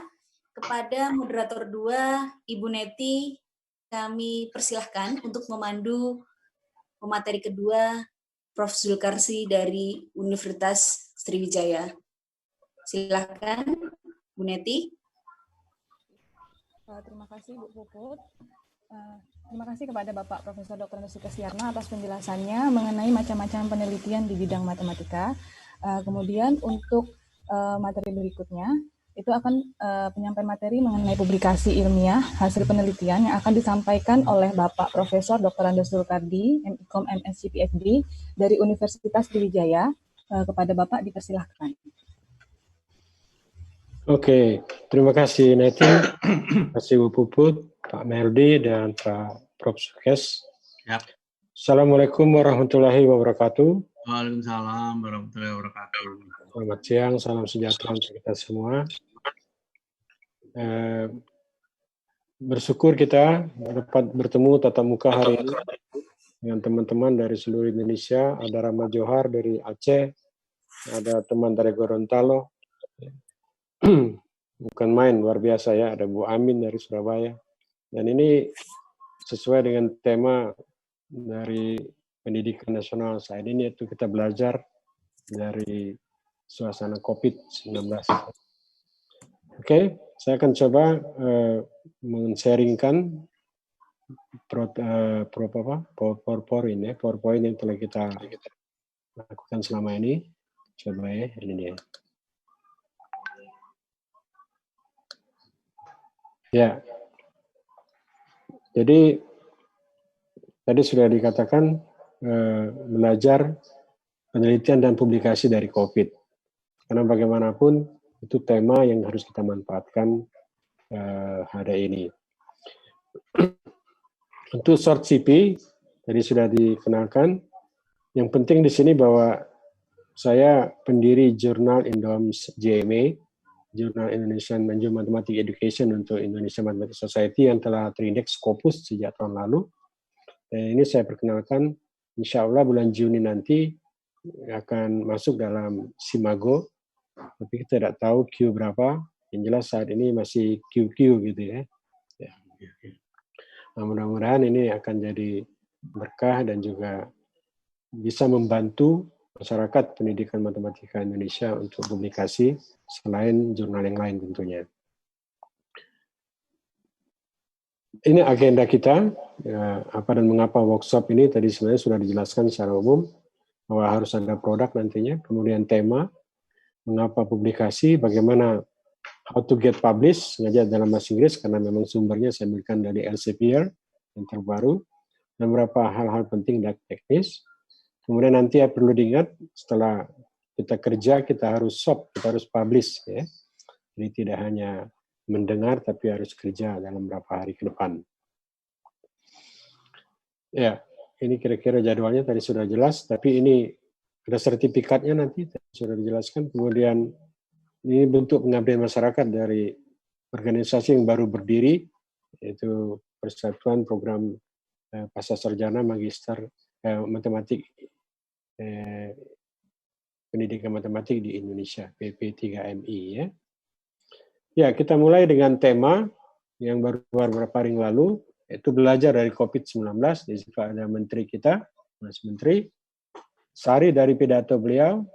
kepada moderator 2, Ibu Neti, kami persilahkan untuk memandu pemateri kedua, Prof. Zulkarsi dari Universitas Sriwijaya. Silakan, Bu Neti. Terima kasih Bu Puput. Terima kasih kepada Bapak Profesor Dr. Nusika Siarna atas penjelasannya mengenai macam-macam penelitian di bidang matematika. Kemudian untuk materi berikutnya, itu akan penyampaian materi mengenai publikasi ilmiah hasil penelitian yang akan disampaikan oleh Bapak Profesor Dr. Andes Zulkardi, MIKOM MSc PhD dari Universitas Sriwijaya. Kepada Bapak dipersilahkan. Oke, terima kasih Neti, terima kasih Bu Puput, Pak Merdi, dan Pak Prof. Sukes. Yap. Assalamualaikum warahmatullahi wabarakatuh. Waalaikumsalam warahmatullahi wabarakatuh. Selamat siang, salam sejahtera untuk kita semua. Bersyukur kita dapat bertemu tatap muka hari ini dengan teman-teman dari seluruh Indonesia. Ada Rama Johar dari Aceh, ada teman dari Gorontalo. Bukan main, luar biasa ya. Ada Bu Amin dari Surabaya. Dan ini sesuai dengan tema dari pendidikan nasional saat ini, yaitu kita belajar dari suasana COVID-19. Oke, saya akan coba men-sharingkan PowerPoint yang telah kita lakukan selama ini. Coba ya, ini dia. Ya, jadi tadi sudah dikatakan belajar penelitian dan publikasi dari COVID. Karena bagaimanapun itu tema yang harus kita manfaatkan hari ini. Untuk short CP, tadi sudah dikenalkan. Yang penting di sini bahwa saya pendiri jurnal Indoms JMA, Jurnal Indonesian Mathematics Education untuk Indonesia Mathematics Society yang telah terindeks Scopus sejak tahun lalu. Dan ini saya perkenalkan, insya Allah bulan Juni nanti akan masuk dalam Simago, tapi kita tidak tahu Q berapa. Yang jelas saat ini masih QQ gitu ya. Nah, mudah-mudahan ini akan jadi berkah dan juga bisa membantu masyarakat pendidikan matematika Indonesia untuk publikasi selain jurnal yang lain tentunya. Ini agenda kita, ya, apa dan mengapa workshop ini tadi sebenarnya sudah dijelaskan secara umum bahwa harus ada produk nantinya, kemudian tema, mengapa publikasi, bagaimana how to get published, sengaja dalam bahasa Inggris karena memang sumbernya saya ambilkan dari Elsevier yang terbaru, dan beberapa hal-hal penting dan teknis. Kemudian nanti ya perlu diingat setelah kita kerja kita harus shop, kita harus publish ya. Jadi tidak hanya mendengar tapi harus kerja dalam beberapa hari ke depan. Ya, ini kira-kira jadwalnya tadi sudah jelas, tapi ini ada sertifikatnya nanti sudah dijelaskan. Kemudian ini bentuk pengabdian masyarakat dari organisasi yang baru berdiri, yaitu Persatuan Program Pasca Sarjana Magister Matematik Pendidikan Matematik di Indonesia, PP3MI ya. Ya, kita mulai dengan tema yang baru beberapa hari lalu, yaitu belajar dari COVID-19. Di situ ada menteri kita, Mas Menteri. Sehari dari pidato beliau,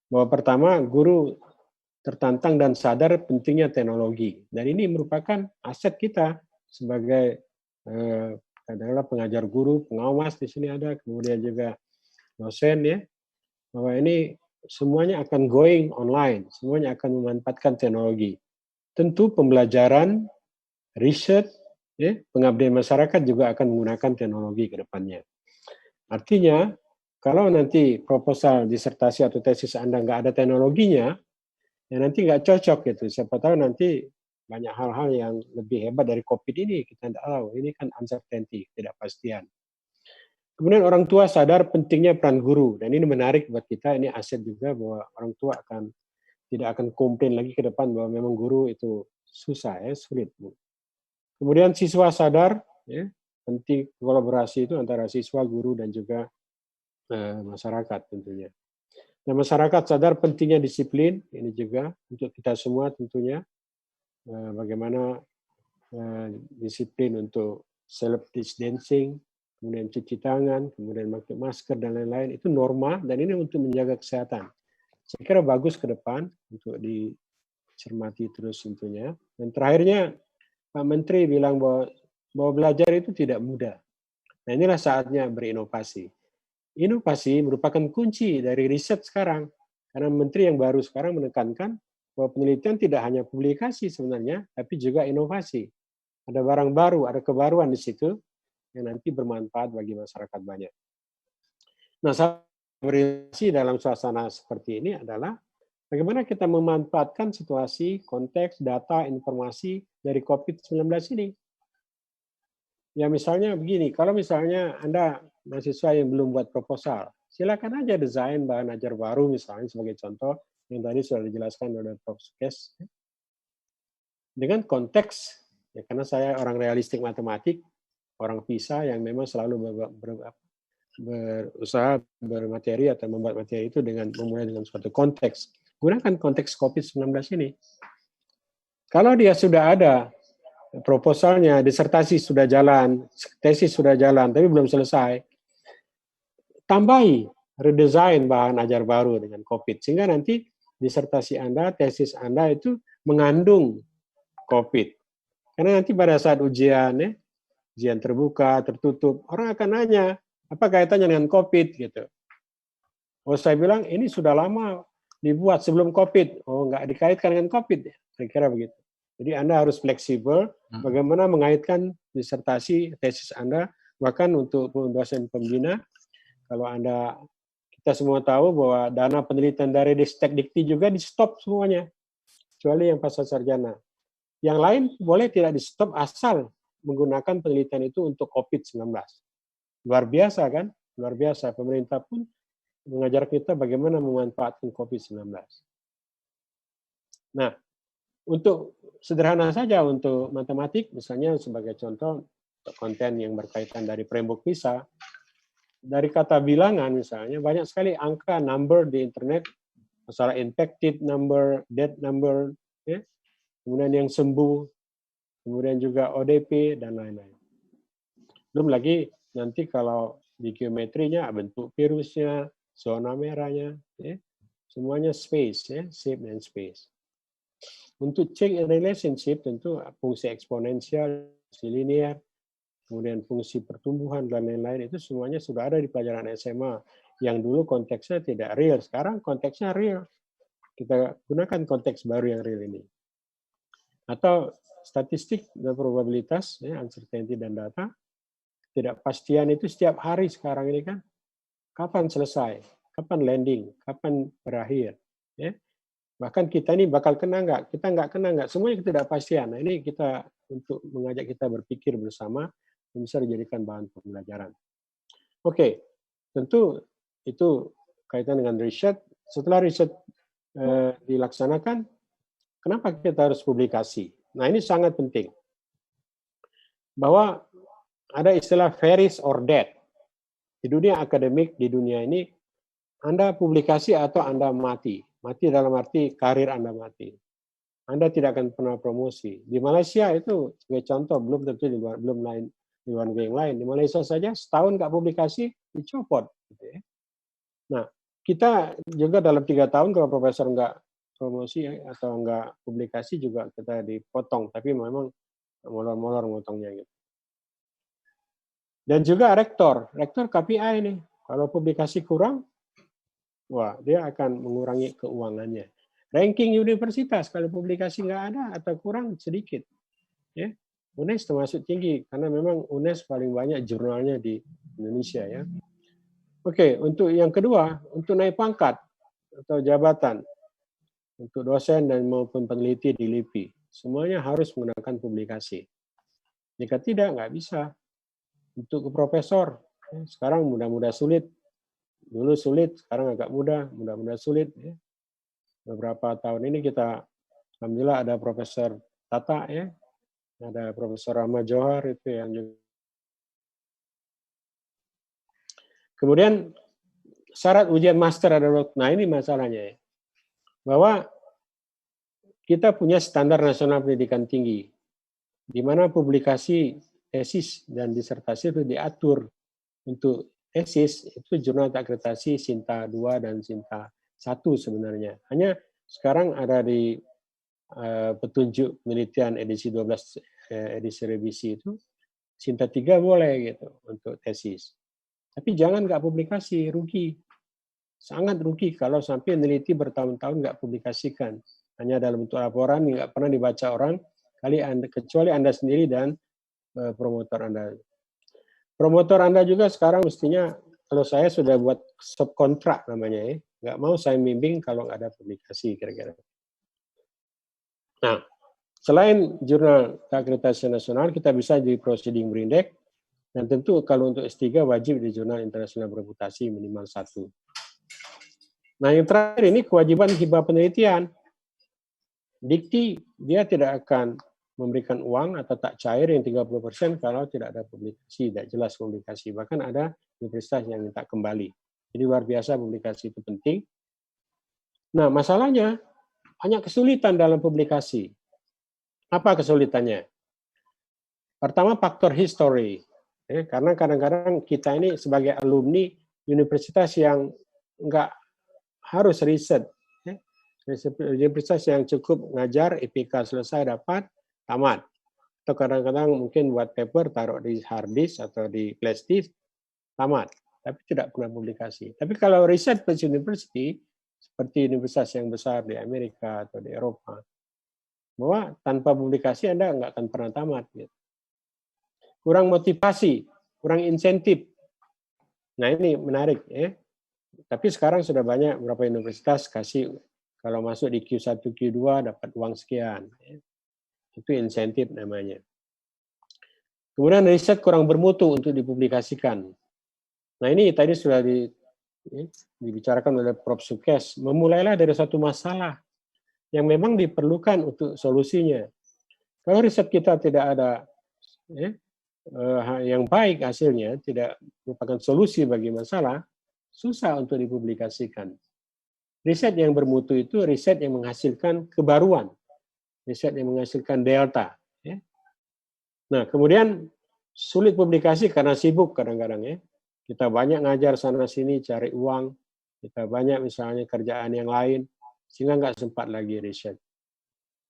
bahwa pertama guru tertantang dan sadar pentingnya teknologi. Dan ini merupakan aset kita sebagai adalah pengajar guru, pengawas di sini ada, kemudian juga dosen ya, bahwa ini semuanya akan going online, semuanya akan memanfaatkan teknologi. Tentu pembelajaran, riset, ya, pengabdian masyarakat juga akan menggunakan teknologi ke depannya. Artinya, kalau nanti proposal, disertasi atau tesis Anda nggak ada teknologinya, ya nanti nggak cocok gitu. Siapa tahu nanti banyak hal-hal yang lebih hebat dari COVID ini, kita tidak tahu. Ini kan uncertainty, ketidakpastian. Kemudian orang tua sadar pentingnya peran guru, dan ini menarik buat kita, ini aset juga bahwa orang tua tidak akan komplain lagi ke depan bahwa memang guru itu susah ya, sulit. Kemudian siswa sadar, ya, penting kolaborasi itu antara siswa, guru, dan juga masyarakat tentunya. Dan masyarakat sadar pentingnya disiplin, ini juga untuk kita semua tentunya. bagaimana disiplin untuk self distancing, kemudian cuci tangan, kemudian pakai masker dan lain-lain, itu norma dan ini untuk menjaga kesehatan. Saya kira bagus ke depan untuk dicermati terus tentunya. Dan terakhirnya Pak Menteri bilang bahwa belajar itu tidak mudah. Nah inilah saatnya berinovasi. Inovasi merupakan kunci dari riset sekarang. Karena Menteri yang baru sekarang menekankan bahwa penelitian tidak hanya publikasi sebenarnya, tapi juga inovasi. Ada barang baru, ada kebaruan di situ yang nanti bermanfaat bagi masyarakat banyak. Nah, berinovasi dalam suasana seperti ini adalah bagaimana kita memanfaatkan situasi, konteks, data, informasi dari COVID-19 ini. Ya misalnya begini, kalau misalnya Anda mahasiswa yang belum buat proposal, silakan aja desain bahan ajar baru misalnya sebagai contoh yang tadi sudah dijelaskan oleh Prof. Sukes. Dengan konteks, ya karena saya orang realistik matematik, orang PISA yang memang selalu berusaha bermateri atau membuat materi itu dengan memulai dengan suatu konteks. Gunakan konteks COVID-19 ini. Kalau dia sudah ada proposalnya, disertasi sudah jalan, tesis sudah jalan, tapi belum selesai, tambahi, redesign bahan ajar baru dengan COVID, sehingga nanti disertasi Anda, tesis Anda itu mengandung COVID. Karena nanti pada saat ujian, ujian terbuka, tertutup, orang akan nanya, apa kaitannya dengan COVID? Gitu. Oh, saya bilang, ini sudah lama dibuat sebelum COVID. Oh, nggak dikaitkan dengan COVID. Saya kira begitu. Jadi Anda harus fleksibel, bagaimana mengaitkan disertasi, tesis Anda, bahkan untuk dosen pembina, kalau Anda, kita semua tahu bahwa dana penelitian dari Ristek Dikti juga di-stop semuanya, kecuali yang pasca sarjana. Yang lain boleh tidak di-stop asal menggunakan penelitian itu untuk COVID-19. Luar biasa kan? Luar biasa. Pemerintah pun mengajar kita bagaimana memanfaatkan COVID-19. Nah, untuk sederhana saja untuk matematik, misalnya sebagai contoh konten yang berkaitan dari framework PISA, dari kata bilangan misalnya, banyak sekali angka, number di internet, masalah infected number, death number, ya, kemudian yang sembuh, kemudian juga ODP, dan lain-lain. Belum lagi nanti kalau di geometrinya, bentuk virusnya, zona merahnya, ya, semuanya space, ya, shape dan space. Untuk check relationship tentu fungsi eksponensial, fungsi linear, kemudian fungsi pertumbuhan dan lain-lain itu semuanya sudah ada di pelajaran SMA yang dulu konteksnya tidak real, sekarang konteksnya real. Kita gunakan konteks baru yang real ini. Atau statistik dan probabilitas, ya, uncertainty dan data, ketidakpastian itu setiap hari sekarang ini kan, kapan selesai, kapan landing, kapan berakhir, ya. Bahkan kita ini bakal kena nggak, kita nggak kena nggak, semuanya ketidakpastian. Nah ini kita untuk mengajak kita berpikir bersama, yang bisa dijadikan bahan pembelajaran. Oke, tentu itu kaitan dengan riset. Setelah riset dilaksanakan, kenapa kita harus publikasi? Nah ini sangat penting. Bahwa ada istilah varies or dead. Di dunia akademik, di dunia ini, Anda publikasi atau Anda mati. Mati dalam arti karir Anda mati. Anda tidak akan pernah promosi. Di Malaysia itu sebagai contoh, belum tentu di luar negeri yang lain. Di Malaysia saja setahun nggak publikasi dicopot. Gitu ya. Nah, kita juga dalam 3 tahun kalau profesor nggak promosi atau nggak publikasi juga kita dipotong. Tapi memang molor-molor motongnya gitu. Dan juga rektor KPI ini. Kalau publikasi kurang, wah, dia akan mengurangi keuangannya. Ranking universitas, kalau publikasi nggak ada atau kurang sedikit. Ya. UNES termasuk tinggi, karena memang UNES paling banyak jurnalnya di Indonesia. Ya. Oke, untuk yang kedua, untuk naik pangkat atau jabatan, untuk dosen dan maupun peneliti di LIPI, semuanya harus menggunakan publikasi. Jika tidak, nggak bisa. Untuk ke profesor, sekarang mudah-mudah sulit. Dulu sulit, sekarang agak mudah-mudah sulit. Ya. Beberapa tahun ini kita, alhamdulillah ada Profesor Tata, ya, ada Profesor Rahmat Johar itu yang juga. Kemudian syarat ujian master adalah, nah ini masalahnya ya, bahwa kita punya standar nasional pendidikan tinggi, di mana publikasi tesis dan disertasi itu diatur. Untuk tesis itu jurnal akreditasi Sinta 2 dan Sinta 1 sebenarnya. Hanya sekarang ada di petunjuk penelitian edisi 12 edisi revisi itu Sinta 3 boleh gitu untuk tesis. Tapi jangan nggak publikasi, rugi. Sangat rugi kalau sampai peneliti bertahun-tahun nggak publikasikan. Hanya dalam bentuk laporan yang nggak pernah dibaca orang, kecuali Anda sendiri dan promotor Anda. Promotor Anda juga sekarang mestinya, kalau saya sudah buat subkontrak namanya ya, nggak mau saya bimbing kalau nggak ada publikasi kira-kira. Nah, selain jurnal akreditasi nasional, kita bisa di proceeding berindeks, dan tentu kalau untuk S3 wajib di jurnal internasional bereputasi minimal 1. Nah, yang terakhir ini kewajiban hibah penelitian. Dikti dia tidak akan memberikan uang atau tak cair yang 30% kalau tidak ada publikasi, tidak jelas publikasi. Bahkan ada universitas yang minta kembali. Jadi luar biasa publikasi itu penting. Nah, masalahnya banyak kesulitan dalam publikasi. Apa kesulitannya? Pertama, faktor history. Karena kadang-kadang kita ini sebagai alumni universitas yang enggak harus riset. Universitas yang cukup ngajar, IPK selesai dapat, tamat. Atau kadang-kadang mungkin buat paper, taruh di hard disk atau di flash disk, tamat. Tapi tidak pernah publikasi. Tapi kalau research university, seperti universitas yang besar di Amerika atau di Eropa, bahwa tanpa publikasi Anda nggak akan pernah tamat. Gitu. Kurang motivasi, kurang insentif. Nah ini menarik. Tapi sekarang sudah banyak beberapa universitas kasih, kalau masuk di Q1, Q2 dapat uang sekian. Itu insentif namanya. Kemudian riset kurang bermutu untuk dipublikasikan. Nah ini tadi sudah dibicarakan oleh Prof. Sukes. Memulailah dari satu masalah yang memang diperlukan untuk solusinya. Kalau riset kita tidak ada yang baik hasilnya, tidak merupakan solusi bagi masalah, susah untuk dipublikasikan. Riset yang bermutu itu riset yang menghasilkan kebaruan, riset yang menghasilkan delta. Nah, kemudian sulit publikasi karena sibuk kadang-kadang ya. Kita banyak ngajar sana-sini, cari uang, kita banyak misalnya kerjaan yang lain, sehingga nggak sempat lagi riset.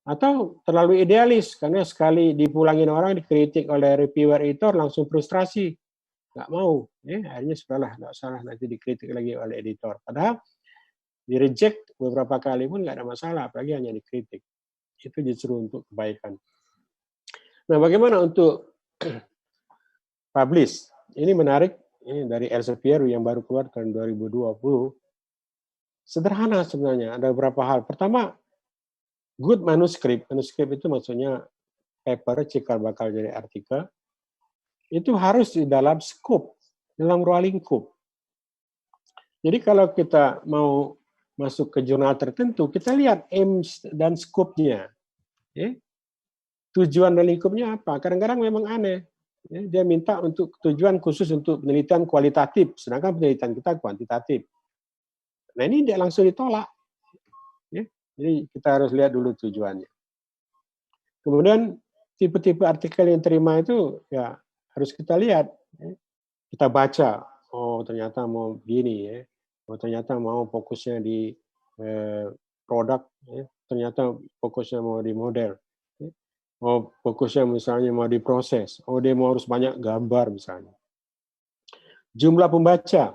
Atau terlalu idealis, karena sekali dipulangin orang, dikritik oleh reviewer editor, langsung frustrasi. Nggak mau, akhirnya sudahlah, nggak salah nanti dikritik lagi oleh editor. Padahal di-reject beberapa kali pun nggak ada masalah, apalagi hanya dikritik. Itu justru untuk kebaikan. Nah, bagaimana untuk publish? Ini menarik, ini dari Elsevier yang baru keluar tahun 2020. Sederhana sebenarnya, ada beberapa hal. Pertama, good manuscript. Manuscript itu maksudnya paper, cikal bakal jadi artikel. Itu harus di dalam scope, dalam ruang lingkup. Jadi kalau kita mau masuk ke jurnal tertentu, kita lihat aim dan scope-nya. Tujuan dan lingkupnya apa? Kadang-kadang memang aneh. Dia minta untuk tujuan khusus untuk penelitian kualitatif, sedangkan penelitian kita kuantitatif. Nah ini dia langsung ditolak. Jadi kita harus lihat dulu tujuannya. Kemudian tipe-tipe artikel yang terima itu ya harus kita lihat. Kita baca, oh ternyata mau begini ya. Oh, ternyata mau fokusnya di produk, ternyata fokusnya mau di model. Oh, fokusnya misalnya mau di proses. Oh, dia mau harus banyak gambar misalnya. Jumlah pembaca.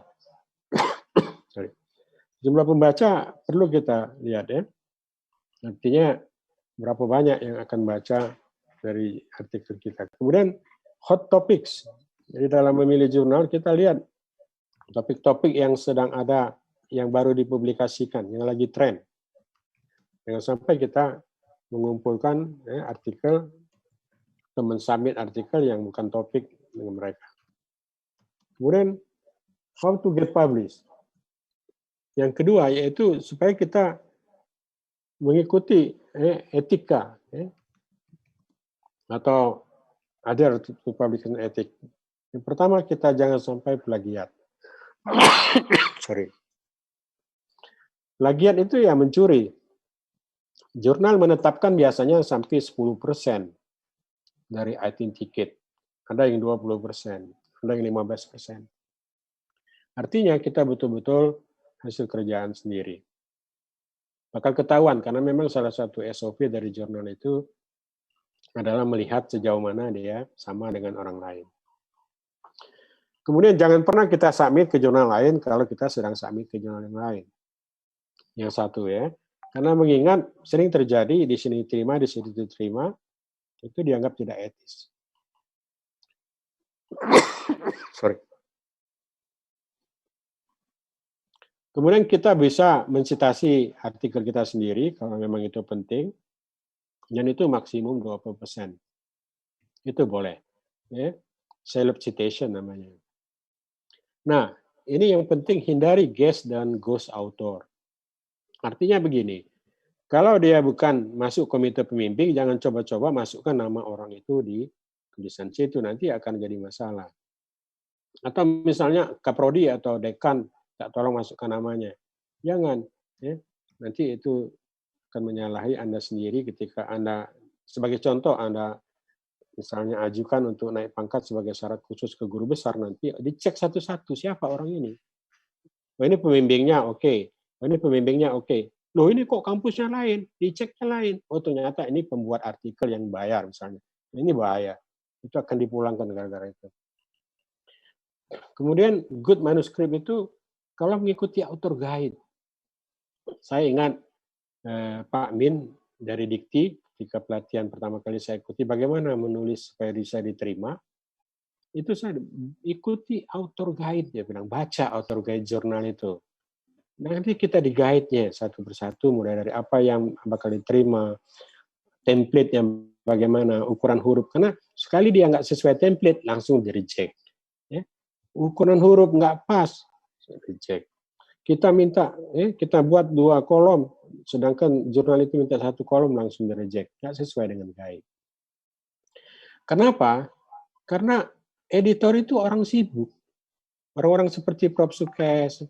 Jumlah pembaca perlu kita lihat ya. Artinya berapa banyak yang akan baca dari artikel kita. Kemudian hot topics. Jadi dalam memilih jurnal kita lihat topik-topik yang sedang ada, yang baru dipublikasikan, yang lagi tren. Jangan sampai kita mengumpulkan artikel, teman submit artikel yang bukan topik dengan mereka. Kemudian, how to get published. Yang kedua, yaitu supaya kita mengikuti etika, atau other publication ethic. Yang pertama, kita jangan sampai plagiat. Sorry. Plagiat itu ya mencuri. Jurnal menetapkan biasanya sampai 10% dari item ticket. Ada yang 20%, ada yang 15%. Artinya kita betul-betul hasil kerjaan sendiri. Bakal ketahuan, karena memang salah satu SOP dari jurnal itu adalah melihat sejauh mana dia sama dengan orang lain. Kemudian jangan pernah kita submit ke jurnal lain kalau kita sedang submit ke jurnal yang lain. Yang satu ya, karena mengingat sering terjadi di sini diterima, di sini diterima, itu dianggap tidak etis. Sorry. Kemudian kita bisa mensitasi artikel kita sendiri kalau memang itu penting, dan itu maksimum 20%. Itu boleh. Ya. Self citation namanya. Nah, ini yang penting hindari guest dan ghost author. Artinya begini, kalau dia bukan masuk komite pembimbing, jangan coba-coba masukkan nama orang itu di tulisan situ, nanti akan jadi masalah. Atau misalnya kaprodi atau dekan, tak tolong masukkan namanya. Jangan. Ya. Nanti itu akan menyalahi Anda sendiri ketika Anda, sebagai contoh, Anda misalnya ajukan untuk naik pangkat sebagai syarat khusus ke guru besar, nanti dicek satu-satu siapa orang ini. Oh, ini pembimbingnya oke. Oh, ini pembimbingnya oke. Loh, ini kok kampusnya lain, diceknya lain. Oh, ternyata ini pembuat artikel yang bayar misalnya. Ini bahaya. Itu akan dipulangkan gara-gara itu. Kemudian good manuscript itu kalau mengikuti author guide. Saya ingat Pak Min dari Dikti, ketika pelatihan pertama kali saya ikuti bagaimana menulis supaya bisa diterima, itu saya ikuti author guide, dia bilang baca author guide jurnal itu. Nanti kita di guide-nya satu persatu, mulai dari apa yang bakal diterima, template yang bagaimana, ukuran huruf, karena sekali dia nggak sesuai template langsung di reject. Ya. Ukuran huruf nggak pas, reject. Kita minta, kita buat 2 kolom, sedangkan jurnal itu minta 1 kolom langsung di reject, nggak sesuai dengan guide. Kenapa? Karena editor itu orang sibuk. Orang-orang seperti Prof. Sukes,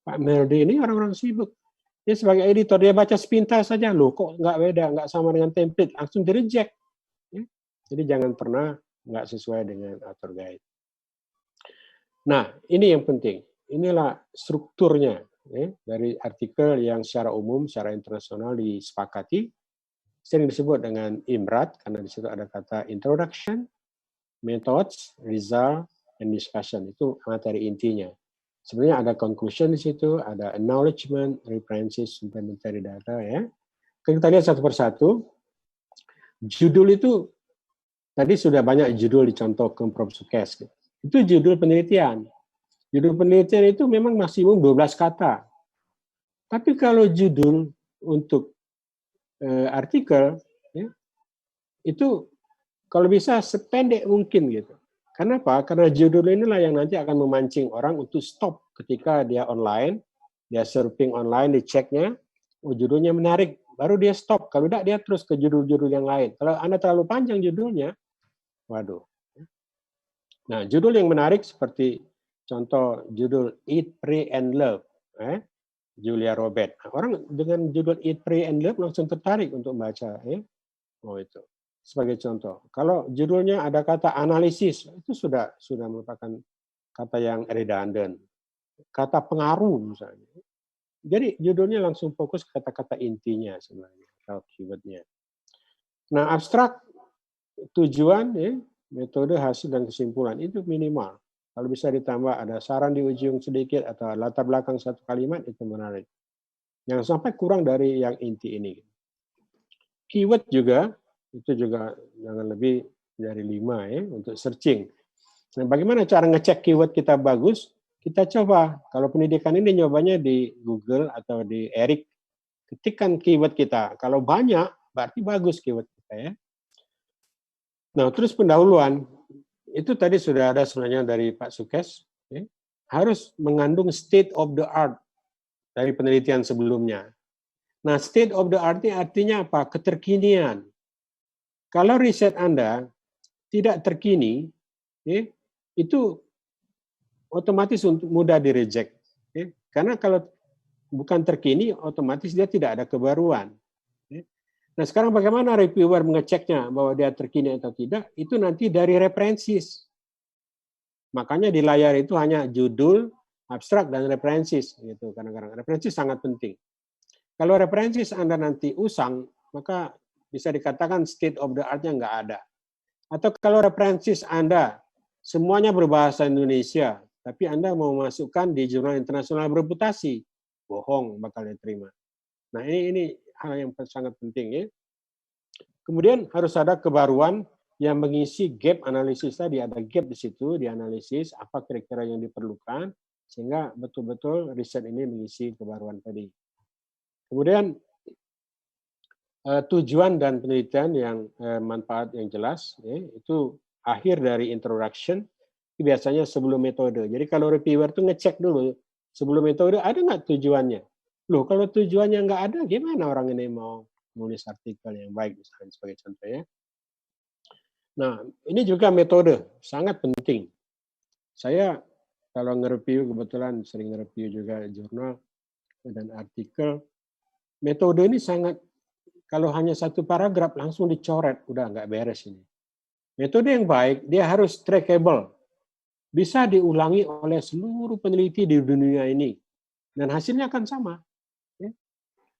Pak Meldi ini orang-orang sibuk. Dia sebagai editor, dia baca sepintas saja, loh kok nggak beda, nggak sama dengan template, langsung di reject. Ya. Jadi jangan pernah nggak sesuai dengan author guide. Nah, ini yang penting. Inilah strukturnya ya, dari artikel yang secara umum, secara internasional disepakati, sering disebut dengan IMRAT, karena di situ ada kata introduction, methods, result, and discussion. Itu materi intinya. Sebenarnya ada conclusion di situ, ada acknowledgement, references, supplementary data ya. Kita lihat satu persatu. Judul itu tadi sudah banyak judul dicontohkan Prof. Sukes. Itu judul penelitian. Judul penelitian itu memang maksimum 12 kata. Tapi kalau judul untuk artikel, ya, itu kalau bisa sependek mungkin gitu. Kenapa? Karena judul inilah yang nanti akan memancing orang untuk stop ketika dia online, dia surfing online, diceknya, oh judulnya menarik, baru dia stop. Kalau tidak, dia terus ke judul-judul yang lain. Kalau Anda terlalu panjang judulnya, waduh. Nah, judul yang menarik seperti contoh judul Eat, Pray, and Love, Julia Robert. Orang dengan judul Eat, Pray, and Love langsung tertarik untuk membaca. Oh itu sebagai contoh. Kalau judulnya ada kata analisis, itu sudah merupakan kata yang redundant. Kata pengaruh misalnya. Jadi judulnya langsung fokus kata-kata intinya sebenarnya, atau keywordnya. Nah, abstrak tujuan, metode, hasil, dan kesimpulan itu minimal. Kalau bisa ditambah ada saran di ujung sedikit atau latar belakang satu kalimat, itu menarik. Jangan sampai kurang dari yang inti ini. Keyword juga, itu juga jangan lebih dari 5 ya, untuk searching. Nah, bagaimana cara ngecek keyword kita bagus? Kita coba, kalau pendidikan ini nyobanya di Google atau di Eric, ketikkan keyword kita. Kalau banyak, berarti bagus keyword kita ya. Nah, terus pendahuluan. Itu tadi sudah ada sebenarnya dari Pak Sukes, ya, harus mengandung state of the art dari penelitian sebelumnya. Nah, state of the art ini artinya apa? Keterkinian. Kalau riset Anda tidak terkini, ya, itu otomatis mudah di-reject. Ya. Karena kalau bukan terkini, otomatis dia tidak ada kebaruan. Ya. Nah, sekarang bagaimana reviewer mengeceknya bahwa dia terkini atau tidak? Itu nanti dari referensis. Makanya di layar itu hanya judul, abstrak, dan referensis. Gitu. Kadang-kadang referensis sangat penting. Kalau referensis Anda nanti usang, maka bisa dikatakan state of the art-nya nggak ada. Atau kalau referensis Anda semuanya berbahasa Indonesia, tapi Anda mau masukkan di jurnal internasional bereputasi, bohong bakal diterima. Nah, ini hal yang sangat penting ya. Kemudian harus ada kebaruan yang mengisi gap analisis tadi, ada gap di situ, dianalisis apa kira-kira yang diperlukan, sehingga betul-betul riset ini mengisi kebaruan tadi. Kemudian tujuan dan penelitian yang manfaat yang jelas, ya, itu akhir dari introduction, biasanya sebelum metode. Jadi kalau reviewer itu ngecek dulu, sebelum metode ada nggak tujuannya? Loh, kalau tujuannya nggak ada, gimana orang ini mau nulis artikel yang baik, misalnya sebagai contohnya. Nah, ini juga metode, sangat penting. Saya kalau nge-review, kebetulan sering nge-review juga jurnal dan artikel, metode ini sangat, kalau hanya satu paragraf langsung dicoret, udah nggak beres ini. Metode yang baik, dia harus trackable, bisa diulangi oleh seluruh peneliti di dunia ini, dan hasilnya akan sama.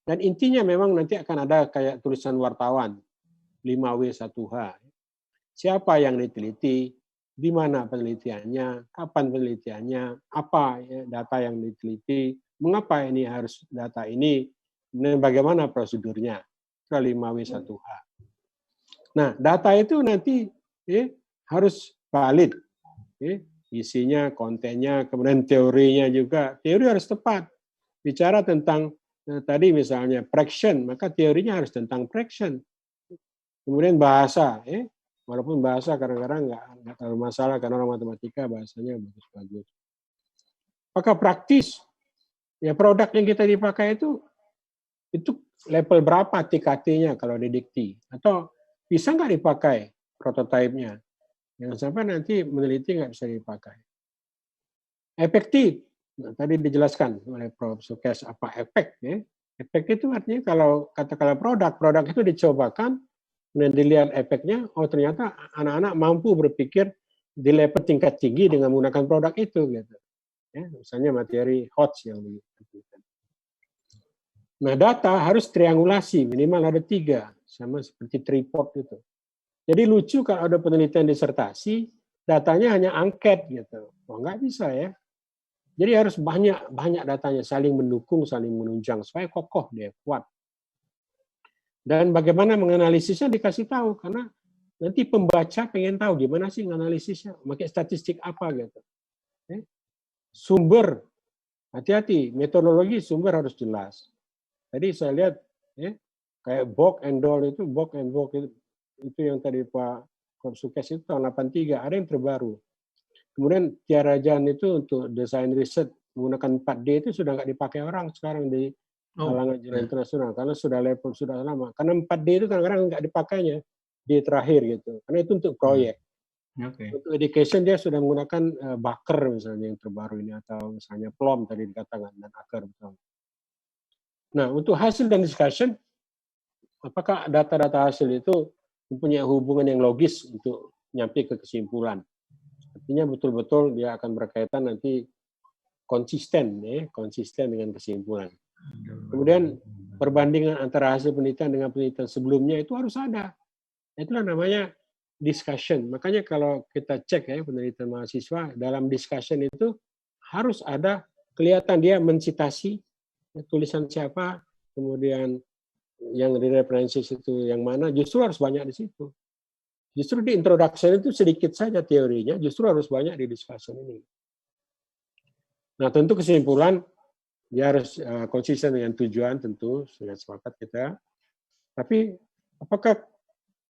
Dan intinya memang nanti akan ada kayak tulisan wartawan, 5W1H. Siapa yang diteliti, di mana penelitiannya, kapan penelitiannya, apa data yang diteliti, mengapa ini harus data ini, dan bagaimana prosedurnya. 5W1H. Nah, data itu nanti harus valid. Isinya, kontennya, kemudian teorinya juga. Teori harus tepat. Bicara tentang tadi misalnya fraction, maka teorinya harus tentang fraction. Kemudian bahasa, walaupun bahasa kadang-kadang nggak terlalu masalah karena orang matematika bahasanya bagus-bagus. Apakah praktis? Ya produk yang kita dipakai itu level berapa TKT-nya kalau di dikti? Atau bisa nggak dipakai prototipenya? Jangan sampai nanti meneliti nggak bisa dipakai. Efektif. Nah, tadi dijelaskan oleh Prof. Sukes apa efek. Ya. Efek itu artinya kalau katakanlah produk itu dicobakan, kemudian dilihat efeknya, oh ternyata anak-anak mampu berpikir di level tingkat tinggi dengan menggunakan produk itu. Gitu. Ya, misalnya materi HOTS yang begitu. Nah, data harus triangulasi, minimal ada 3, sama seperti tripod itu. Jadi lucu kalau ada penelitian disertasi, datanya hanya angket gitu. Oh, nggak bisa ya. Jadi harus banyak datanya, saling mendukung, saling menunjang, supaya kokoh dia, kuat. Dan bagaimana menganalisisnya dikasih tahu, karena nanti pembaca pengen tahu gimana sih menganalisisnya, pakai statistik apa gitu. Sumber, hati-hati, metodologi sumber harus jelas. Tadi saya lihat, kayak Bock and Doll itu, itu yang tadi Pak Prof. Sukes itu tahun 83, ada yang terbaru. Kemudian Tiara Jan itu untuk desain riset menggunakan 4D itu sudah nggak dipakai orang sekarang di kalangan jurnal internasional karena sudah level sudah lama. Karena 4D itu kadang-kadang nggak dipakainya di terakhir gitu. Karena itu untuk proyek. Untuk education dia sudah menggunakan Baker misalnya yang terbaru ini atau misalnya Plum tadi dikatakan dan Aker betul. Nah untuk hasil dan discussion, apakah data-data hasil itu mempunyai hubungan yang logis untuk nyampe ke kesimpulan? Artinya betul-betul dia akan berkaitan nanti konsisten dengan kesimpulan. Kemudian perbandingan antara hasil penelitian dengan penelitian sebelumnya itu harus ada. Itulah namanya discussion. Makanya kalau kita cek penelitian mahasiswa dalam discussion itu harus ada kelihatan dia mensitasi tulisan siapa, kemudian yang direferensi itu yang mana, justru harus banyak di situ. Justru di introduction itu sedikit saja teorinya, justru harus banyak di discussion ini. Nah tentu kesimpulan, dia harus konsisten dengan tujuan tentu, sudah sepakat kita. Tapi apakah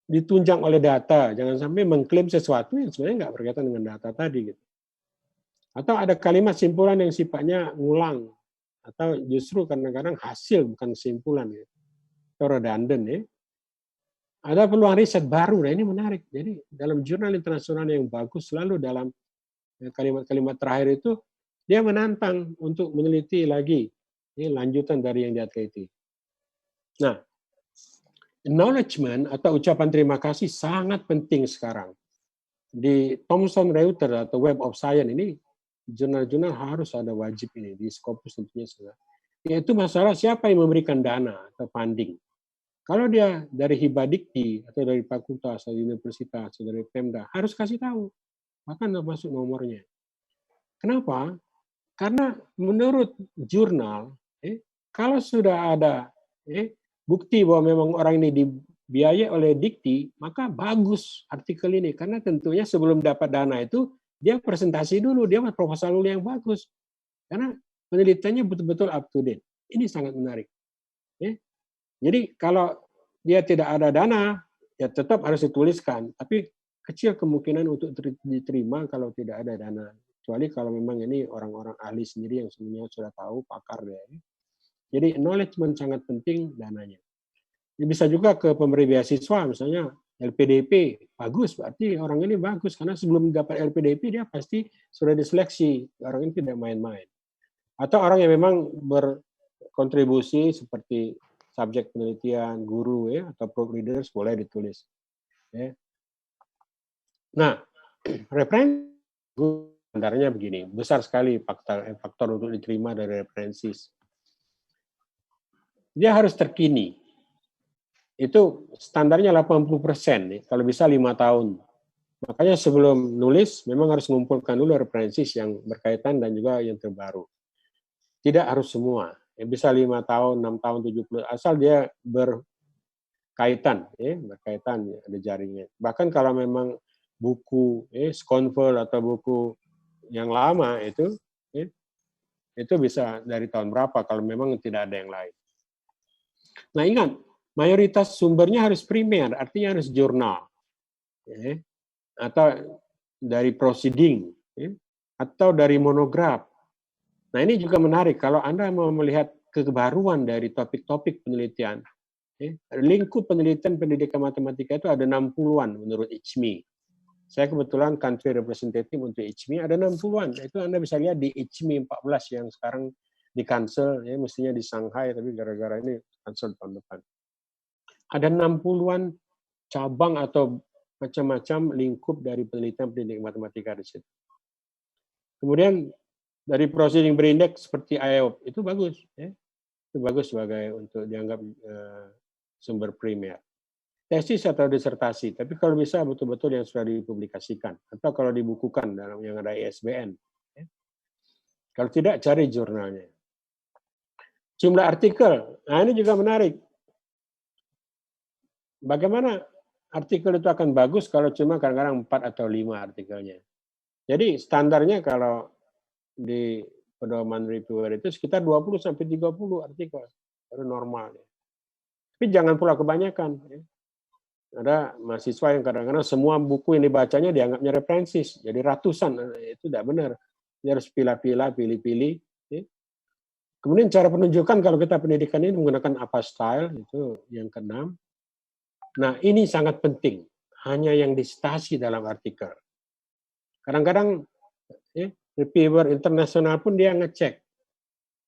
ditunjang oleh data? Jangan sampai mengklaim sesuatu yang sebenarnya nggak berkaitan dengan data tadi. Gitu. Atau ada kalimat simpulan yang sifatnya ngulang. Atau justru kadang-kadang hasil bukan kesimpulan. Gitu. Atau redundant ya. Ada peluang riset baru, nah ini menarik. Jadi dalam jurnal internasional yang bagus, selalu dalam kalimat-kalimat terakhir itu, dia menantang untuk meneliti lagi. Ini lanjutan dari yang dia teliti. Nah, acknowledgement atau ucapan terima kasih sangat penting sekarang. Di Thomson Reuters atau Web of Science ini, jurnal-jurnal harus ada wajib ini, di Scopus tentunya juga. Yaitu masalah siapa yang memberikan dana atau funding. Kalau dia dari hibah dikti, atau dari fakultas, atau universitas, atau dari Pemda, harus kasih tahu. Bahkan masuk nomornya. Kenapa? Karena menurut jurnal, kalau sudah ada bukti bahwa memang orang ini dibiayai oleh dikti, maka bagus artikel ini. Karena tentunya sebelum dapat dana itu, dia presentasi dulu, dia buat proposal dulu yang bagus. Karena penelitiannya betul-betul up to date. Ini sangat menarik. Jadi kalau dia tidak ada dana, ya tetap harus dituliskan. Tapi kecil kemungkinan untuk diterima kalau tidak ada dana. Kecuali kalau memang ini orang-orang ahli sendiri yang sebenarnya sudah tahu, pakar dia. Jadi acknowledgement sangat penting dananya. Ya, bisa juga ke pemberi beasiswa, misalnya LPDP, bagus, berarti orang ini bagus. Karena sebelum dapat LPDP, dia pasti sudah diseleksi. Orang ini tidak main-main. Atau orang yang memang berkontribusi seperti subjek penelitian, guru atau proofreaders boleh ditulis. Nah, referensi standarnya begini, besar sekali faktor untuk diterima dari referensi. Dia harus terkini. Itu standarnya 80%, kalau bisa 5 tahun. Makanya sebelum nulis, memang harus mengumpulkan dulu referensi yang berkaitan dan juga yang terbaru. Tidak harus semua. Bisa 5 tahun, 6 tahun, 70, asal dia berkaitan, berkaitan ada jaringnya. Bahkan kalau memang buku Sconville atau buku yang lama itu bisa dari tahun berapa kalau memang tidak ada yang lain. Nah ingat, mayoritas sumbernya harus primer, artinya harus jurnal, atau dari proceeding, atau dari monograf. Nah ini juga menarik, kalau Anda mau melihat kebaruan dari topik-topik penelitian, lingkup penelitian pendidikan matematika itu ada 60-an menurut ICME. Saya kebetulan country representative untuk ICME, ada 60-an. Itu Anda bisa lihat di ICME 14 yang sekarang di-cancel, mestinya di Shanghai, tapi gara-gara ini cancel tahun depan. Ada 60-an cabang atau macam-macam lingkup dari penelitian pendidikan matematika di situ. Kemudian dari proceeding berindeks seperti IOP itu bagus, itu bagus sebagai untuk dianggap sumber primer. Tesis atau disertasi, tapi kalau bisa betul-betul yang sudah dipublikasikan atau kalau dibukukan dalam yang ada ISBN. Kalau tidak cari jurnalnya. Jumlah artikel, nah ini juga menarik. Bagaimana artikel itu akan bagus kalau cuma kadang-kadang 4 atau 5 artikelnya. Jadi standarnya kalau di pedoman reviewer itu sekitar 20 sampai 30 artikel, itu normal. Tapi jangan pula kebanyakan. Ada mahasiswa yang kadang-kadang semua buku yang dibacanya dianggapnya referensi, jadi ratusan, itu tidak benar. Dia harus pilih-pilih. Kemudian cara penunjukan kalau kita pendidikan ini menggunakan apa style, itu yang ke-6. Nah ini sangat penting, hanya yang disitasi dalam artikel. Kadang-kadang reviewer internasional pun dia ngecek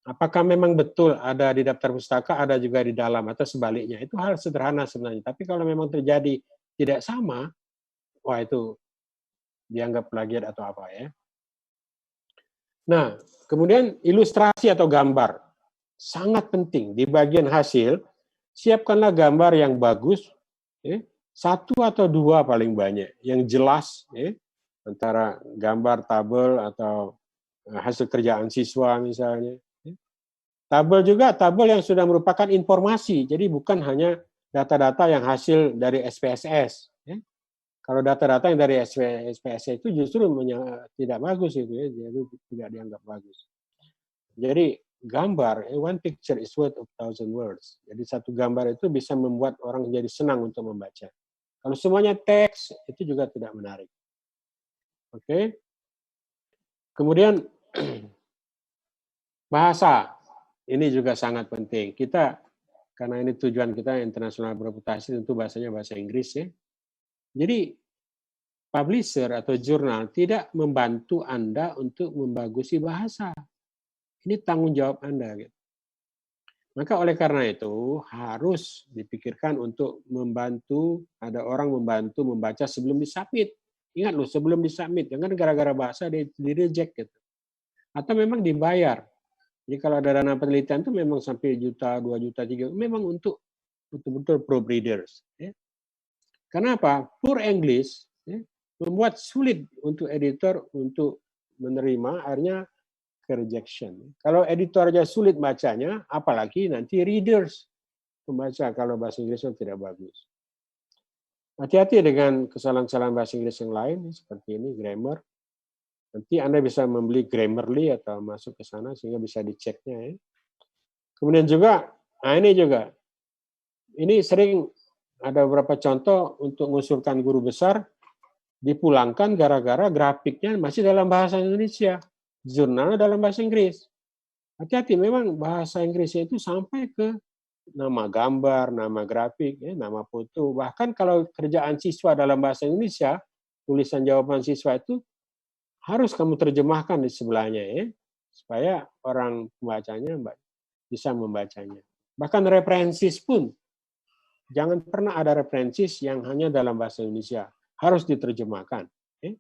apakah memang betul ada di daftar pustaka, ada juga di dalam atau sebaliknya. Itu hal sederhana sebenarnya. Tapi kalau memang terjadi tidak sama, wah itu dianggap plagiat atau apa ya. Nah, kemudian ilustrasi atau gambar sangat penting di bagian hasil. Siapkanlah gambar yang bagus, 1 atau 2 paling banyak, yang jelas, antara gambar tabel atau hasil kerjaan siswa misalnya. Tabel juga tabel yang sudah merupakan informasi, jadi bukan hanya data-data yang hasil dari SPSS. Kalau data-data yang dari SPSS itu justru tidak bagus itu, jadi tidak dianggap bagus. Jadi gambar, one picture is worth 1,000 words. Jadi satu gambar itu bisa membuat orang jadi senang untuk membaca. Kalau semuanya teks, itu juga tidak menarik. Oke. Kemudian bahasa, ini juga sangat penting. Kita, karena ini tujuan kita internasional bereputasi, tentu bahasanya bahasa Inggris ya. Jadi publisher atau jurnal tidak membantu Anda untuk membagusi bahasa. Ini tanggung jawab Anda. Gitu. Maka oleh karena itu harus dipikirkan untuk membantu, ada orang membantu membaca sebelum disubmit. Ingat loh, sebelum disubmit, jangan gara-gara bahasa di-reject gitu. Atau memang dibayar. Jadi kalau ada dana penelitian itu memang sampai juta, 2 juta, 3, memang untuk betul-betul proofreaders. Ya. Kenapa? Poor English ya, membuat sulit untuk editor untuk menerima, akhirnya ke rejection. Kalau editor aja sulit bacanya, apalagi nanti readers membaca kalau bahasa Inggrisnya tidak bagus. Hati-hati dengan kesalahan-kesalahan bahasa Inggris yang lain, seperti ini, grammar. Nanti Anda bisa membeli Grammarly atau masuk ke sana sehingga bisa diceknya. Ya. Kemudian juga, ini sering ada beberapa contoh untuk mengusulkan guru besar, dipulangkan gara-gara grafiknya masih dalam bahasa Indonesia, jurnalnya dalam bahasa Inggris. Hati-hati, memang bahasa Inggrisnya itu sampai ke nama gambar, nama grafik, ya, nama foto. Bahkan kalau kerjaan siswa dalam bahasa Indonesia, tulisan jawaban siswa itu harus kamu terjemahkan di sebelahnya, ya, supaya orang pembacanya bisa membacanya. Bahkan referensis pun, jangan pernah ada referensis yang hanya dalam bahasa Indonesia. Harus diterjemahkan. Ya.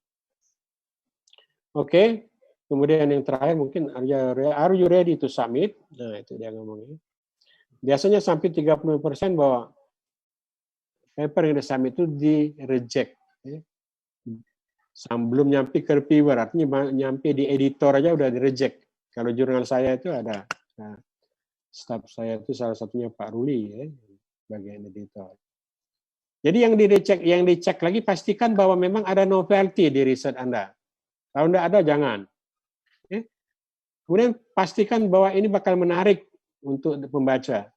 Oke. Kemudian yang terakhir mungkin, are you ready to submit? Nah, itu dia ngomongnya. Biasanya sampai 30% bahwa paper yang di-submit itu di-reject. Ya. Belum nyampe ke reviewer, artinya nyampe di editor aja udah di-reject. Kalau jurnal saya itu ada, nah, staff saya itu salah satunya Pak Ruli, ya, bagian editor. Jadi yang dicek lagi pastikan bahwa memang ada novelty di riset Anda. Kalau tidak ada, jangan. Kemudian pastikan bahwa ini bakal menarik untuk pembaca.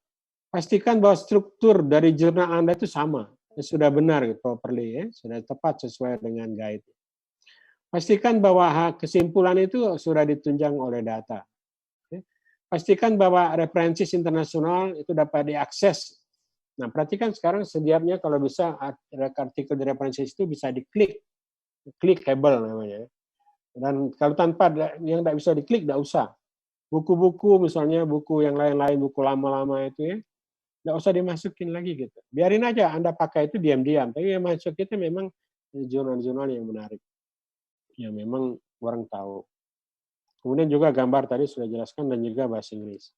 Pastikan bahwa struktur dari jurnal Anda itu sama, sudah benar properly, ya, sudah tepat sesuai dengan guide. Pastikan bahwa kesimpulan itu sudah ditunjang oleh data. Pastikan bahwa referensi internasional itu dapat diakses. Nah, perhatikan sekarang setiapnya kalau bisa artikel di referensi itu bisa diklik, clickable namanya. Dan kalau tanpa yang tidak bisa diklik, tidak usah. Buku-buku misalnya, buku yang lain-lain, buku lama-lama itu ya, tidak usah dimasukin lagi gitu. Biarin aja Anda pakai itu diam-diam. Tapi yang masuk itu memang jurnal-jurnal yang menarik, yang memang orang tahu. Kemudian juga gambar tadi sudah jelaskan dan juga bahasa Inggris.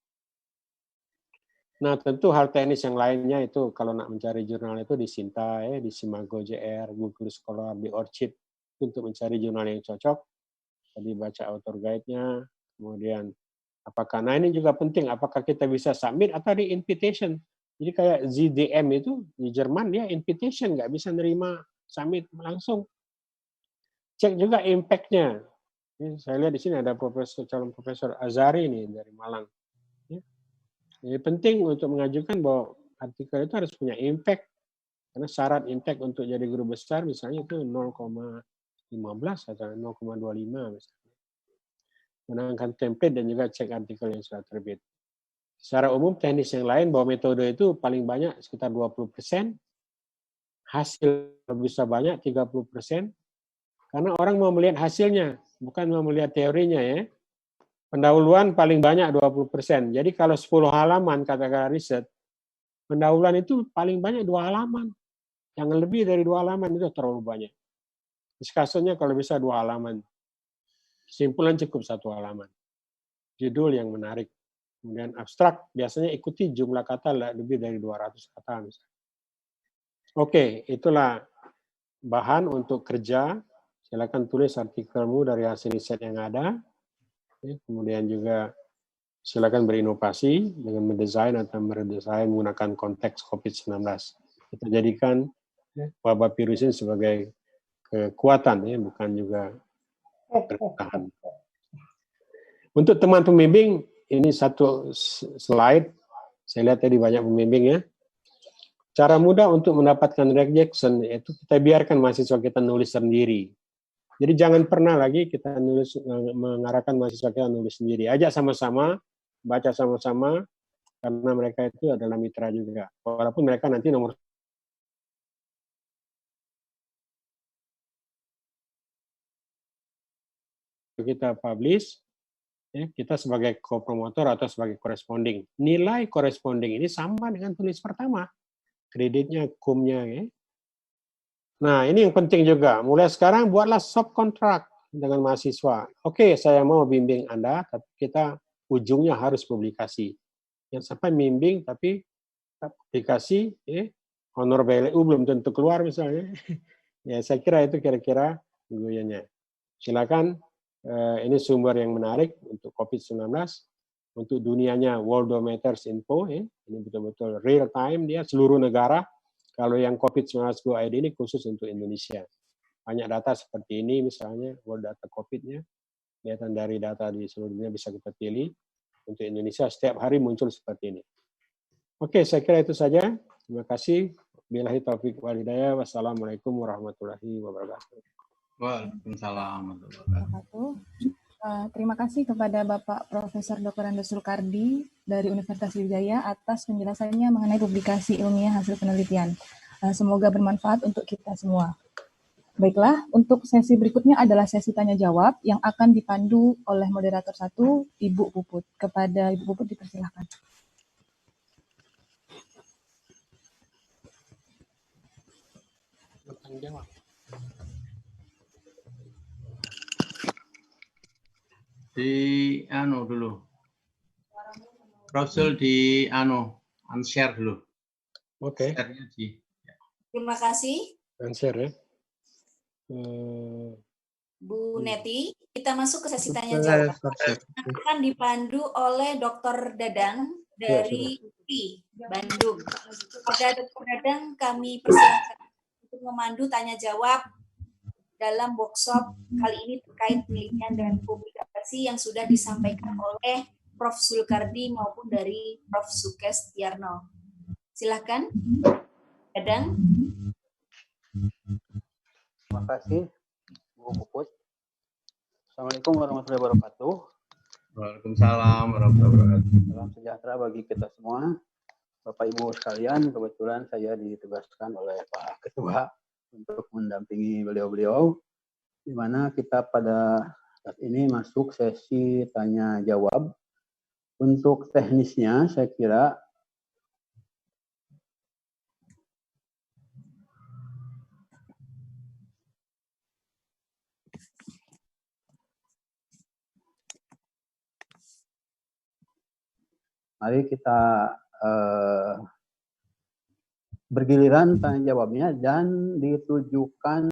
Nah, tentu hal teknis yang lainnya itu kalau nak mencari jurnal itu di Sinta, ya, di Simago JR, Google Scholar, di Orchid untuk mencari jurnal yang cocok. Tadi baca author guide-nya, kemudian apakah, nah ini juga penting, apakah kita bisa submit atau di invitation. Jadi kayak ZDM itu di Jerman dia invitation, nggak bisa nerima submit langsung. Cek juga impact-nya. Saya lihat di sini ada calon profesor Azari nih dari Malang. Jadi penting untuk mengajukan bahwa artikel itu harus punya impact, karena syarat impact untuk jadi guru besar misalnya itu 0,15 atau 0,25 misalnya. Menangkan template dan juga cek artikel yang sudah terbit. Secara umum teknis yang lain bahwa metode itu paling banyak sekitar 20%, hasil bisa banyak 30%, karena orang mau melihat hasilnya, bukan mau melihat teorinya ya. Pendahuluan paling banyak 20%. Jadi kalau 10 halaman katakanlah riset, pendahuluan itu paling banyak 2 halaman. Jangan lebih dari 2 halaman, itu terlalu banyak. Diskusnya kalau bisa 2 halaman. Kesimpulan cukup 1 halaman. Judul yang menarik. Kemudian abstrak, biasanya ikuti jumlah kata lebih dari 200 kata. Misalnya. Oke, itulah bahan untuk kerja. Silakan tulis artikelmu dari hasil riset yang ada. Kemudian juga silakan berinovasi dengan mendesain atau meredesain menggunakan konteks COVID-19. Kita jadikan wabah virus ini sebagai kekuatan, ya, bukan juga bertahan. Untuk teman pembimbing, ini satu slide. Saya lihat tadi banyak pembimbing ya. Cara mudah untuk mendapatkan rejection yaitu kita biarkan mahasiswa kita nulis sendiri. Jadi jangan pernah lagi kita mengarahkan mahasiswa kita nulis sendiri. Ajak sama-sama, baca sama-sama, karena mereka itu adalah mitra juga. Walaupun mereka nanti nomor kita publish, ya, kita sebagai co-promotor atau sebagai corresponding. Nilai corresponding ini sama dengan tulis pertama. Kreditnya, kumnya. Ya. Nah, ini yang penting juga. Mulai sekarang buatlah subkontrak dengan mahasiswa. Oke, saya mau bimbing Anda, tapi kita ujungnya harus publikasi. Yang sampai bimbing, tapi publikasi, honor BLU belum tentu keluar misalnya. Ya, saya kira itu kira-kira goyanya. Silakan, ini sumber yang menarik untuk COVID-19, untuk dunianya Worldometers Info, ini betul-betul real time dia, seluruh negara. Kalau yang COVID-19 Go ID ini khusus untuk Indonesia. Banyak data seperti ini, misalnya World Data COVID-nya, kelihatan dari data di seluruh dunia bisa kita pilih. Untuk Indonesia setiap hari muncul seperti ini. Oke, saya kira itu saja. Terima kasih. Billahi taufiq wal hidayah. Wassalamualaikum warahmatullahi wabarakatuh. Waalaikumsalam warahmatullahi wabarakatuh. Terima kasih kepada Bapak Profesor Dr. Andes Sulkardi dari Universitas Wijaya atas penjelasannya mengenai publikasi ilmiah hasil penelitian. Semoga bermanfaat untuk kita semua. Baiklah, untuk sesi berikutnya adalah sesi tanya-jawab yang akan dipandu oleh moderator 1, Ibu Puput. Kepada Ibu Puput dipersilakan. Di dulu. Rasul di unshare dulu. Oke. Terima kasih. Unshare ya. Bu Neti, kita masuk ke sesi tanya jawab. Akan dipandu oleh Dr. Dadang dari UI Bandung. Pada Dr. Dadang kami persilakan untuk memandu tanya jawab dalam workshop kali ini terkait penelitian dan publikasi yang sudah disampaikan oleh Prof. Sulkardi maupun dari Prof. Sukes Tiarno. Silakan, Dadang. Terima kasih, Bu Puput. Assalamualaikum warahmatullahi wabarakatuh. Waalaikumsalam warahmatullahi wabarakatuh. Salam sejahtera bagi kita semua. Bapak Ibu sekalian, kebetulan saya ditugaskan oleh Pak Ketua untuk mendampingi beliau-beliau, di mana kita pada saat ini masuk sesi tanya jawab. Untuk teknisnya, saya kira mari kita bergiliran tanya jawabnya dan ditujukan